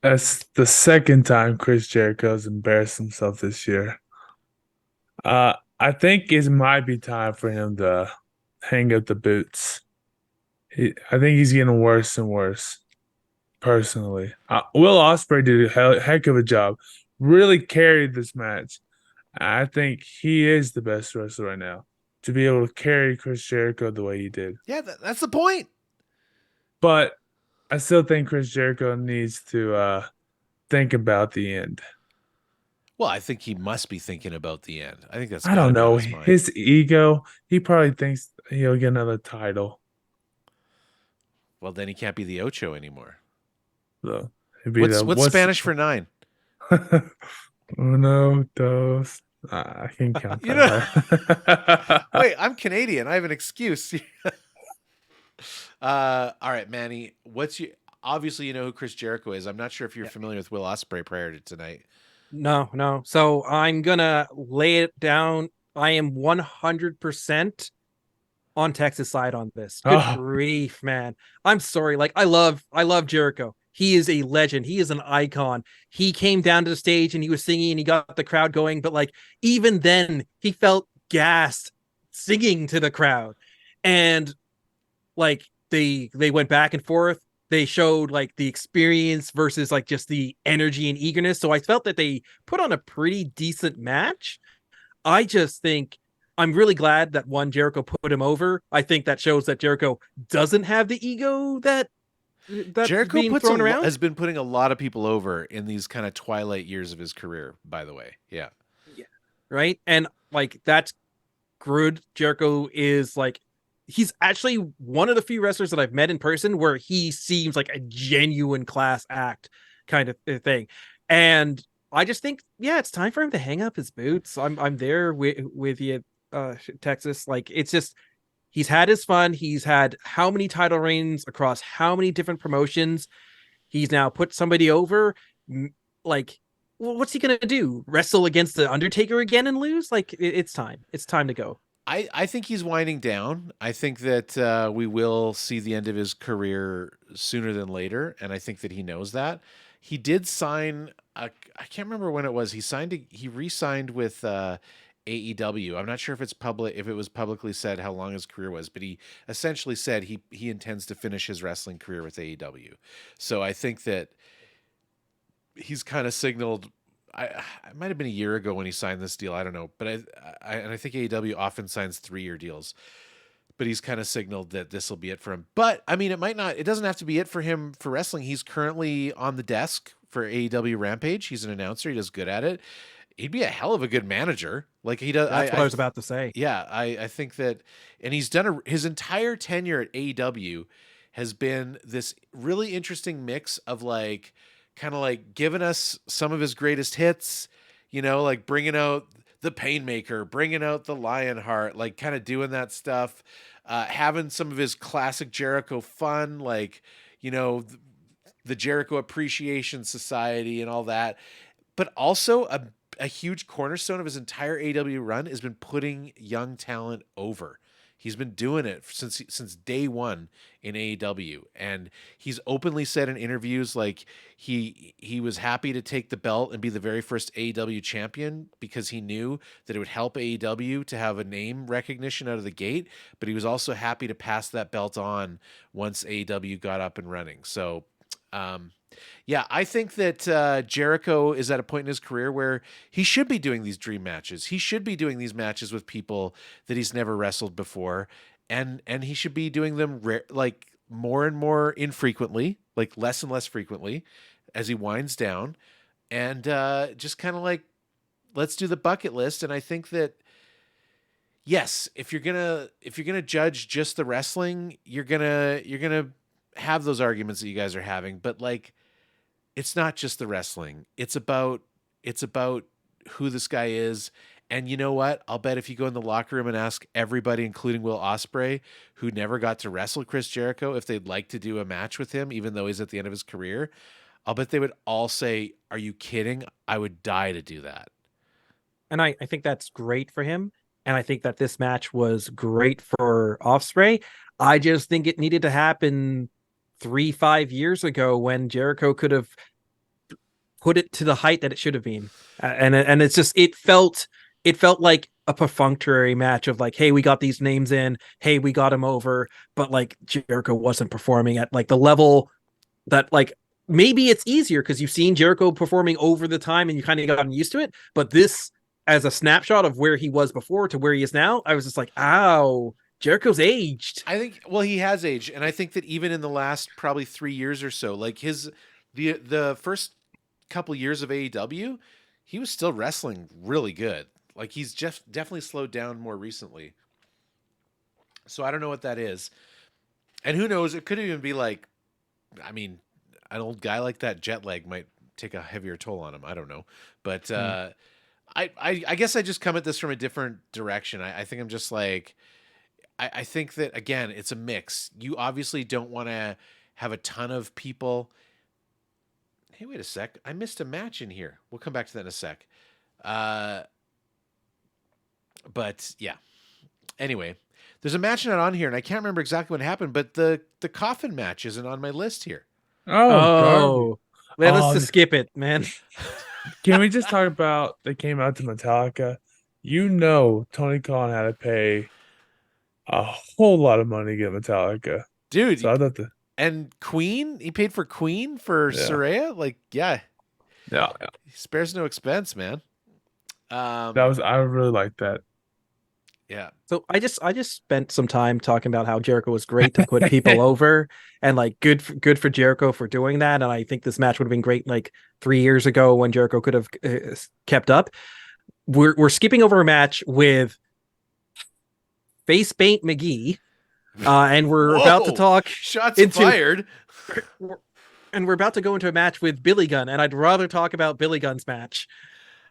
that's the second time Chris Jericho's embarrassed himself this year. I think it might be time for him to hang up the boots. I think he's getting worse and worse. Personally, Will Ospreay did a heck of a job. Really carried this match. I think he is the best wrestler right now to be able to carry Chris Jericho the way he did. Yeah, that's the point. But I still think Chris Jericho needs to think about the end. Well, I think he must be thinking about the end. I think that's I don't gotta be on know. his mind. His ego, he probably thinks he'll get another title. Well, then he can't be the Ocho anymore. So it'd be What's Spanish for 9? Uno, dos. I can count You that. Wait, I'm Canadian. I have an excuse. All right, Manny. Obviously you know who Chris Jericho is. I'm not sure if you're familiar with Will Ospreay prior to tonight. No. So I'm gonna lay it down. I am 100% on Texas side on this. Good grief, man. I'm sorry. Like I love Jericho. He is a legend. He is an icon. He came down to the stage and he was singing and he got the crowd going. But like even then, he felt gassed singing to the crowd. And like they went back and forth. They showed like the experience versus like just the energy and eagerness. So I felt that they put on a pretty decent match. I just think I'm really glad that Jericho put him over. I think that shows that Jericho doesn't have the ego that's Jericho being thrown around. has been putting a lot of people over in these kind of twilight years of his career, by the way. Yeah. Right. And like that's good. Jericho is like, he's actually one of the few wrestlers that I've met in person where he seems like a genuine class act kind of thing. And I just think, yeah, it's time for him to hang up his boots. I'm there with you, Texas. Like it's just, he's had his fun. He's had how many title reigns across how many different promotions. He's now put somebody over. Like, well, what's he gonna do? Wrestle against the Undertaker again and lose? Like it's time. It's time to go. I think he's winding down. I think that we will see the end of his career sooner than later, and I think that he knows that. he did sign. I can't remember when it was. He re-signed with AEW. I'm not sure if it's public, if it was publicly said how long his career was, but he essentially said he intends to finish his wrestling career with AEW. So I think that he's kind of signaled. It might have been a year ago when he signed this deal. I don't know, but I think AEW often signs 3-year deals. But he's kind of signaled that this will be it for him. But I mean, it doesn't have to be it for him for wrestling. He's currently on the desk for AEW Rampage. He's an announcer. He does good at it. He'd be a hell of a good manager. Like he does. That's what I was about to say. Yeah, I think that, and he's done his entire tenure at AEW has been this really interesting mix of like, kind of like giving us some of his greatest hits, like bringing out the Painmaker, bringing out the Lionheart, like kind of doing that stuff, having some of his classic Jericho fun, like, the Jericho Appreciation Society and all that. But also a huge cornerstone of his entire AEW run has been putting young talent over. He's been doing it since day one in AEW, and he's openly said in interviews like he was happy to take the belt and be the very first AEW champion because he knew that it would help AEW to have a name recognition out of the gate, but he was also happy to pass that belt on once AEW got up and running. So, yeah, I think that Jericho is at a point in his career where he should be doing these dream matches. He should be doing these matches with people that he's never wrestled before, and he should be doing them like more and more infrequently, like less and less frequently, as he winds down, and just kind of like, let's do the bucket list. And I think that yes, if you're gonna judge just the wrestling, you're gonna have those arguments that you guys are having, but like, it's not just the wrestling. It's about who this guy is. And you know what? I'll bet if you go in the locker room and ask everybody, including Will Ospreay, who never got to wrestle Chris Jericho, if they'd like to do a match with him, even though he's at the end of his career, I'll bet they would all say, "Are you kidding? I would die to do that." And I think that's great for him. And I think that this match was great for Ospreay. I just think it needed to happen 3-5 years ago when Jericho could have put it to the height that it should have been. And it's just, it felt like a perfunctory match of like, hey, we got these names in, hey, we got him over, but like Jericho wasn't performing at like the level that, like, maybe it's easier because you've seen Jericho performing over the time and you kind of gotten used to it. But this, as a snapshot of where he was before to where he is now, I was just like, ow, Jericho's aged. I think, well, he has aged, and I think that even in the last probably 3 years or so, like the first couple years of AEW, he was still wrestling really good. Like he's just definitely slowed down more recently. So I don't know what that is, and who knows? It could even be like, I mean, an old guy like that, jet lag might take a heavier toll on him. I don't know, but I guess I just come at this from a different direction. I think I'm just like, I think that, again, it's a mix. You obviously don't want to have a ton of people. Hey, wait a sec. I missed a match in here. We'll come back to that in a sec. But yeah. Anyway, there's a match not on here, and I can't remember exactly what happened, but the coffin match isn't on my list here. Oh, man, let's just skip it, man. can we just talk about they came out to Metallica? Tony Khan had to pay a whole lot of money to get Metallica. Dude, so I thought and Queen, he paid for Queen for Saraya? Like, yeah. He spares no expense, man. I really like that. Yeah. So I just spent some time talking about how Jericho was great to put people over, and like good for Jericho for doing that. And I think this match would have been great like 3 years ago when Jericho could have kept up. We're skipping over a match with Face Paint McGee, and we're about to talk shots fired. And we're about to go into a match with Billy Gunn, and I'd rather talk about Billy Gunn's match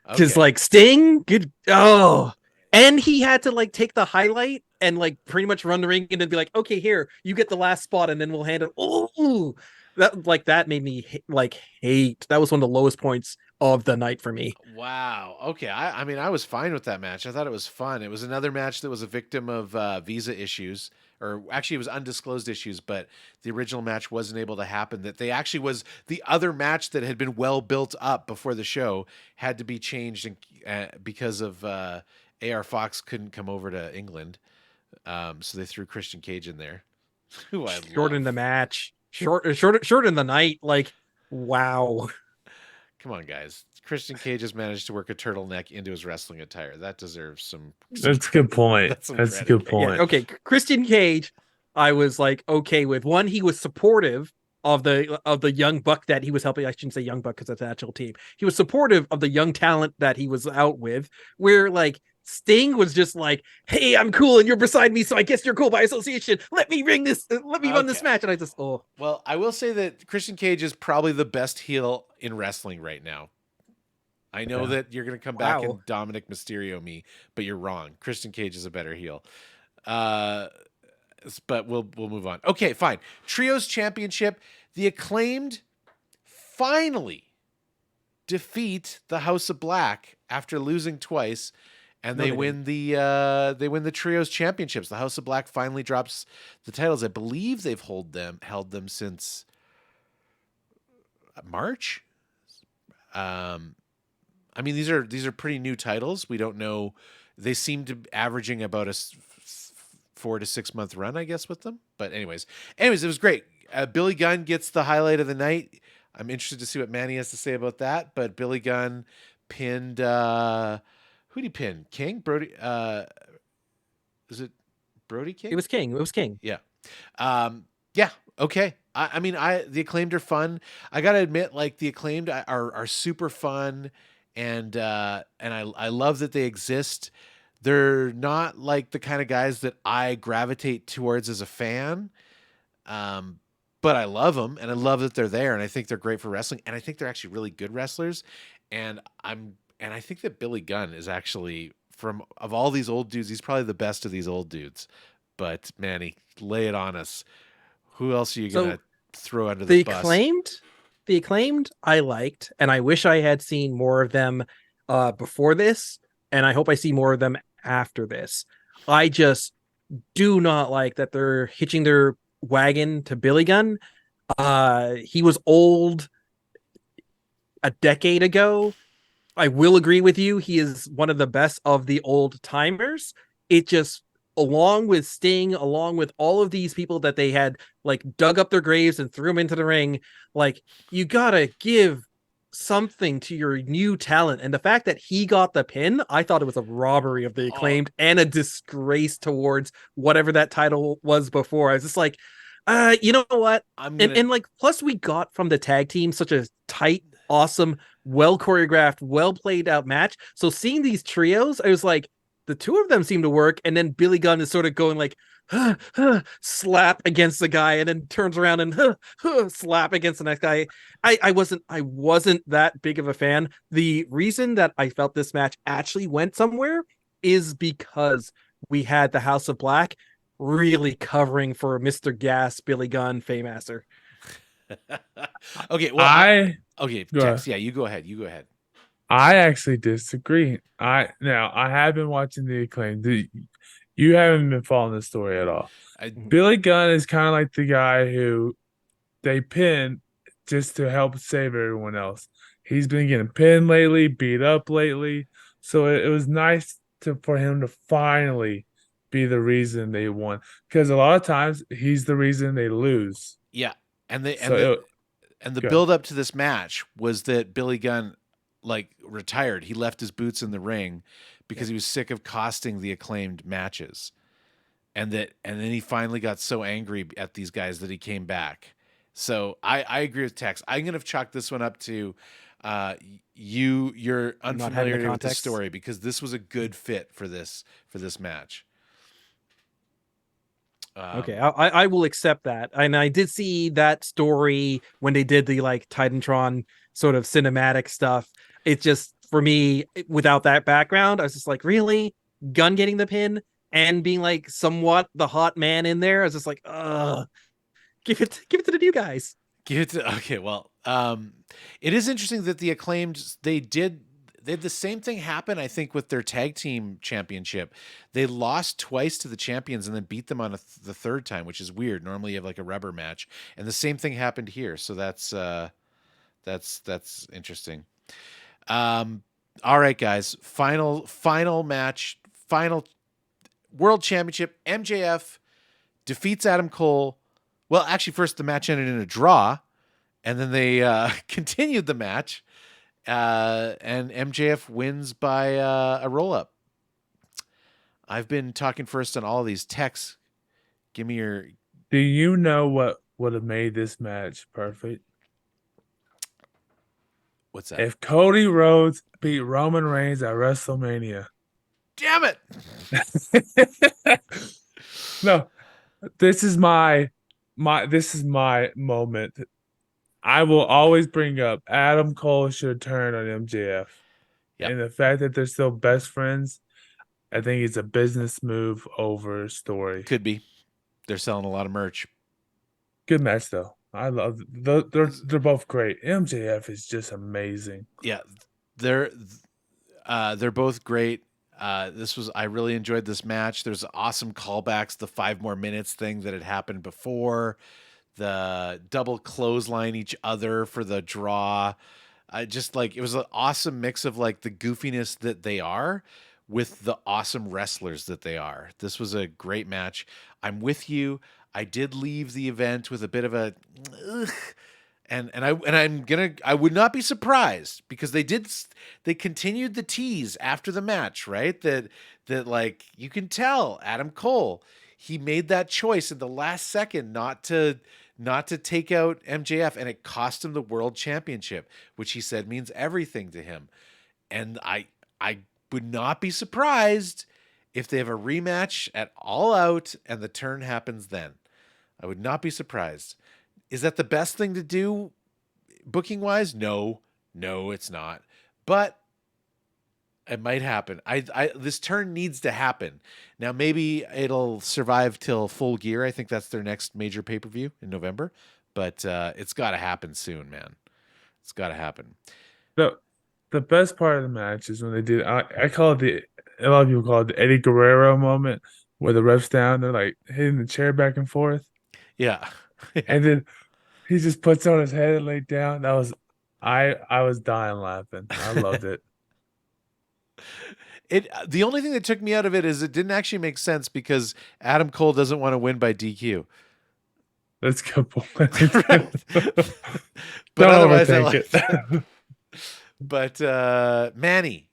because like Sting, good. Oh. And he had to like take the highlight and like pretty much run the ring and then be like, okay, here, you get the last spot and then we'll hand it. Oh, that made me like hate. That was one of the lowest points of the night for me. Wow. Okay. I mean, I was fine with that match. I thought it was fun. It was another match that was a victim of visa issues, or actually, it was undisclosed issues. But the original match wasn't able to happen. That they actually was the other match that had been well built up before the show had to be changed because of AR Fox couldn't come over to England, so they threw Christian Cage in there. Who I Shorten the love. match, short in the night. Like, wow. Come on, guys. Christian Cage has managed to work a turtleneck into his wrestling attire. That deserves some That's a good point. That's some That's a credit. good point. Yeah, okay. Christian Cage, I was like okay with. One, he was supportive of the young buck that he was helping. I shouldn't say young buck because that's an actual team. He was supportive of the young talent that he was out with. Where like Sting was just like, "Hey, I'm cool, and you're beside me, so I guess you're cool by association. Let me ring this. Let me run this Okay. match." And I just, oh, Well, I will say that Christian Cage is probably the best heel in wrestling right now. I know Yeah. that you're going to come back Wow. and Dominic Mysterio me, but you're wrong. Christian Cage is a better heel. Uh, but we'll move on. Okay, fine. Trios Championship. The Acclaimed finally defeat the House of Black after losing twice, and No, they they win they win the Trios Championships. The House of Black finally drops the titles. I believe they've held them since March. I mean, these are pretty new titles. We don't know. They seem to be averaging about a 4 to 6 month run, I guess, with them. But anyways, it was great. Billy Gunn gets the highlight of the night. I'm interested to see what Manny has to say about that. But Billy Gunn pinned who did he pin? King? Brody? Is it Brody King? it was King. It was King. Yeah. Yeah. Okay. I mean, the Acclaimed are fun. I gotta admit, like the Acclaimed are super fun, and I love that they exist. They're not like the kind of guys that I gravitate towards as a fan, but I love them, and I love that they're there, and I think they're great for wrestling, and I think they're actually really good wrestlers, and I think that Billy Gunn is actually of all these old dudes, he's probably the best of these old dudes. But Manny, lay it on us. Who else are you gonna throw under the bus? The acclaimed, I liked, and I wish I had seen more of them before this, and I hope I see more of them after this. I just do not like that they're hitching their wagon to Billy Gunn. He was old a decade ago. I will agree with you. He is one of the best of the old timers. It just, along with Sting, along with all of these people that they had like dug up their graves and threw them into the ring, like you gotta give something to your new talent. And the fact that he got the pin, I thought it was a robbery of the Acclaimed and a disgrace towards whatever that title was before. I was just like, you know what? And like, plus we got from the tag team such a tight, awesome, well choreographed, well played out match. So seeing these trios, I was like, the two of them seem to work, and then Billy Gunn is sort of going like slap against the guy, and then turns around and slap against the next guy. I wasn't that big of a fan. The reason that I felt this match actually went somewhere is because we had the House of Black really covering for Mr. Gas, Billy Gunn, Faymaster. Okay, well, okay, Tex, yeah, you go ahead. I actually disagree. I have been watching the Acclaim. You haven't been following the story at all. Billy Gunn is kind of like the guy who they pin just to help save everyone else. He's been getting pinned lately, beat up lately, so it was nice for him to finally be the reason they won. Because a lot of times he's the reason they lose. Yeah, and the build up to this match was that Billy Gunn like retired. He left his boots in the ring because he was sick of costing the Acclaimed matches. And then he finally got so angry at these guys that he came back. So I agree with Tex. I'm going to chalk this one up to you're unfamiliar with the story, because this was a good fit for this match. Okay, I will accept that. And I did see that story when they did the like Titantron sort of cinematic stuff. It just, for me, without that background, I was just like, really? Gunn getting the pin and being like somewhat the hot man in there? I was just like, give it to the new guys. Okay, well, It is interesting that the Acclaimed they had the same thing happen, I think, with their tag team championship. They lost twice to the champions and then beat them on the third time, which is weird. Normally you have like a rubber match, and the same thing happened here. So that's interesting. All right, guys. Final match. Final World Championship. MJF defeats Adam Cole. Well, actually, first the match ended in a draw, and then they continued the match, and MJF wins by a roll up. I've been talking first on all of these texts. Give me your. Do you know what would have made this match perfect? What's that? If Cody Rhodes beat Roman Reigns at WrestleMania. Damn it! No, this is my moment. I will always bring up Adam Cole should turn on MJF. Yep. And the fact that they're still best friends, I think it's a business move over story. Could be. They're selling a lot of merch. Good match though. I love they're both great. MJF is just amazing. Yeah, they're both great. I really enjoyed this match. There's awesome callbacks, the 5 more minutes thing that had happened before, the double clothesline each other for the draw. It was an awesome mix of like the goofiness that they are with the awesome wrestlers that they are. This was a great match. I'm with you. I did leave the event with a bit of a ugh, I would not be surprised because they continued the tease after the match, right? That like you can tell Adam Cole, he made that choice in the last second not to take out MJF, and it cost him the world championship, which he said means everything to him. And I would not be surprised if they have a rematch at All Out and the turn happens then. I would not be surprised. Is that the best thing to do booking wise? No, it's not. But it might happen. This turn needs to happen. Now, maybe it'll survive till Full Gear. I think that's their next major pay-per-view in November. But it's got to happen soon, man. It's got to happen. The best part of the match is when they did. I call it a lot of people call it the Eddie Guerrero moment, where the ref's down, they're like hitting the chair back and forth. Yeah. And then he just puts on his head and laid down. That was, I was dying laughing. I loved it. The only thing that took me out of it is it didn't actually make sense because Adam Cole doesn't want to win by DQ. That's a good point. But Don't otherwise, overthink it. But Manny,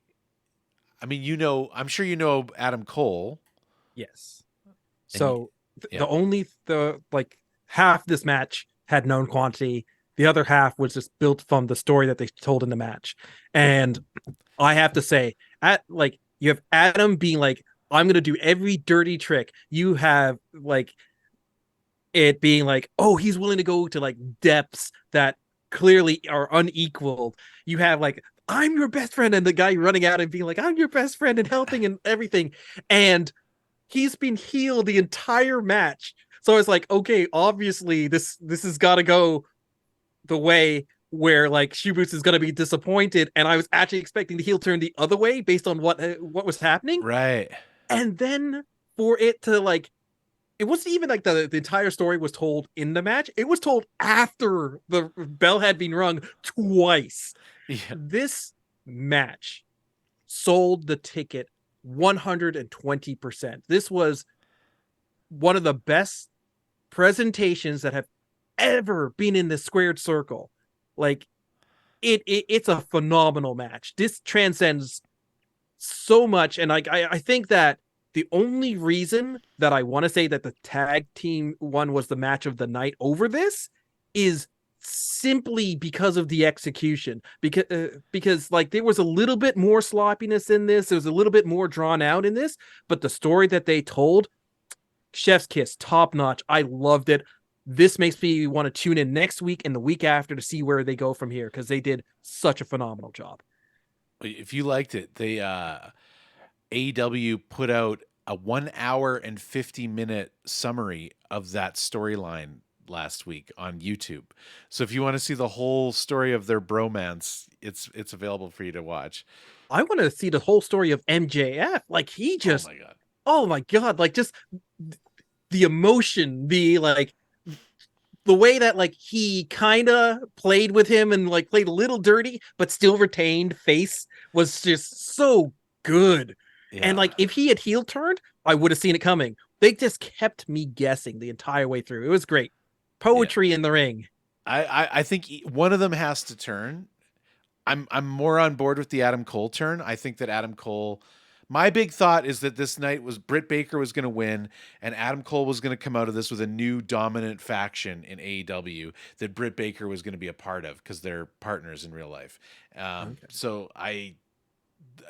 I mean, I'm sure you know Adam Cole. Yes. And So yeah. the half this match had known quantity. The other half was just built from the story that they told in the match. And I have to say, you have Adam being like, I'm going to do every dirty trick. You have like it being like, oh, he's willing to go to like depths that clearly are unequaled. You have like, I'm your best friend, and the guy running out and being like, I'm your best friend and helping and everything. And he's been healed the entire match. So it's like, okay, obviously this has got to go the way where like Shibutsu is going to be disappointed, and I was actually expecting the heel turn the other way based on what was happening. Right. And then for it to like, it wasn't even like the entire story was told in the match. It was told after the bell had been rung twice. Yeah. This match sold the ticket 120%. This was one of the best presentations that have ever been in the squared circle. Like it's a phenomenal match. This transcends so much. And I think that the only reason that I want to say that the tag team one was the match of the night over this is simply because of the execution. Because like there was a little bit more sloppiness in this. There was a little bit more drawn out in this, but the story that they told, chef's kiss, top notch. I loved it. This makes me want to tune in next week and the week after to see where they go from here, because they did such a phenomenal job. If you liked it, they AEW put out a 1 hour and 50-minute summary of that storyline last week on YouTube. So if you want to see the whole story of their bromance, it's available for you to watch. I want to see the whole story of MJF. Like he just, Oh my God. like just the emotion, the way that like he kind of played with him and like played a little dirty, but still retained face was just so good. Yeah. And like if he had heel turned, I would have seen it coming. They just kept me guessing the entire way through. It was great. Poetry in the ring. I think one of them has to turn. I'm more on board with the Adam Cole turn. I think that Adam Cole, my big thought is that this night was Britt Baker was going to win and Adam Cole was going to come out of this with a new dominant faction in AEW that Britt Baker was going to be a part of because they're partners in real life. So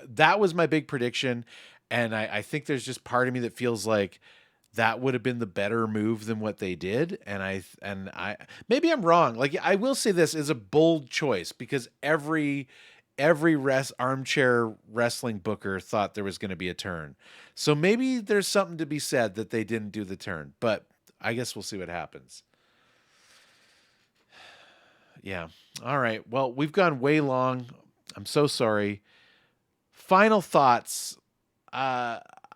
that was my big prediction. And I think there's just part of me that feels like that would have been the better move than what they did. And I maybe I'm wrong. Like I will say this is a bold choice because every armchair wrestling booker thought there was going to be a turn. So maybe there's something to be said that they didn't do the turn, but I guess we'll see what happens. Yeah. All right. Well, we've gone way long. I'm so sorry. Final thoughts.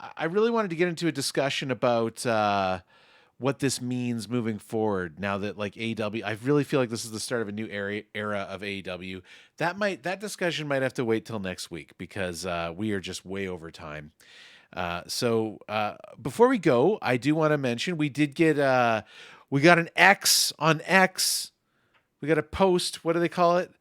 I really wanted to get into a discussion about what this means moving forward now that like AEW, I really feel like this is the start of a new era of AEW. That discussion might have to wait till next week because we are just way over time. So before we go, I do want to mention we did get we got an X on X. We got a post. What do they call it?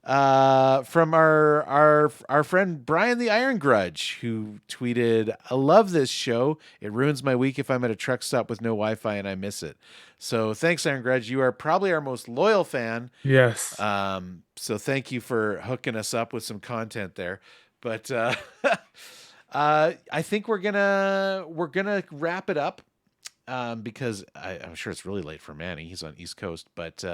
From our friend Brian the Iron Grudge, who tweeted, "I love this show. It ruins my week if I'm at a truck stop with no Wi-Fi and I miss it." So thanks, Iron Grudge. You are probably our most loyal fan. Yes. So thank you for hooking us up with some content there. But I think we're gonna wrap it up because I'm sure it's really late for Manny. He's on East Coast, but.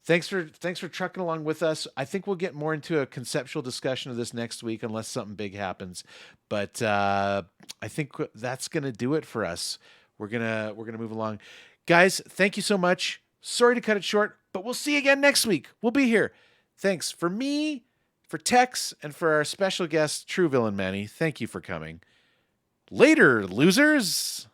Thanks for trucking along with us. I think we'll get more into a conceptual discussion of this next week unless something big happens. But I think that's gonna do it for us. We're gonna move along. Guys, thank you so much. Sorry to cut it short, but we'll see you again next week. We'll be here. Thanks for me, for Tex, and for our special guest, TruVillainManny. Thank you for coming. Later, losers.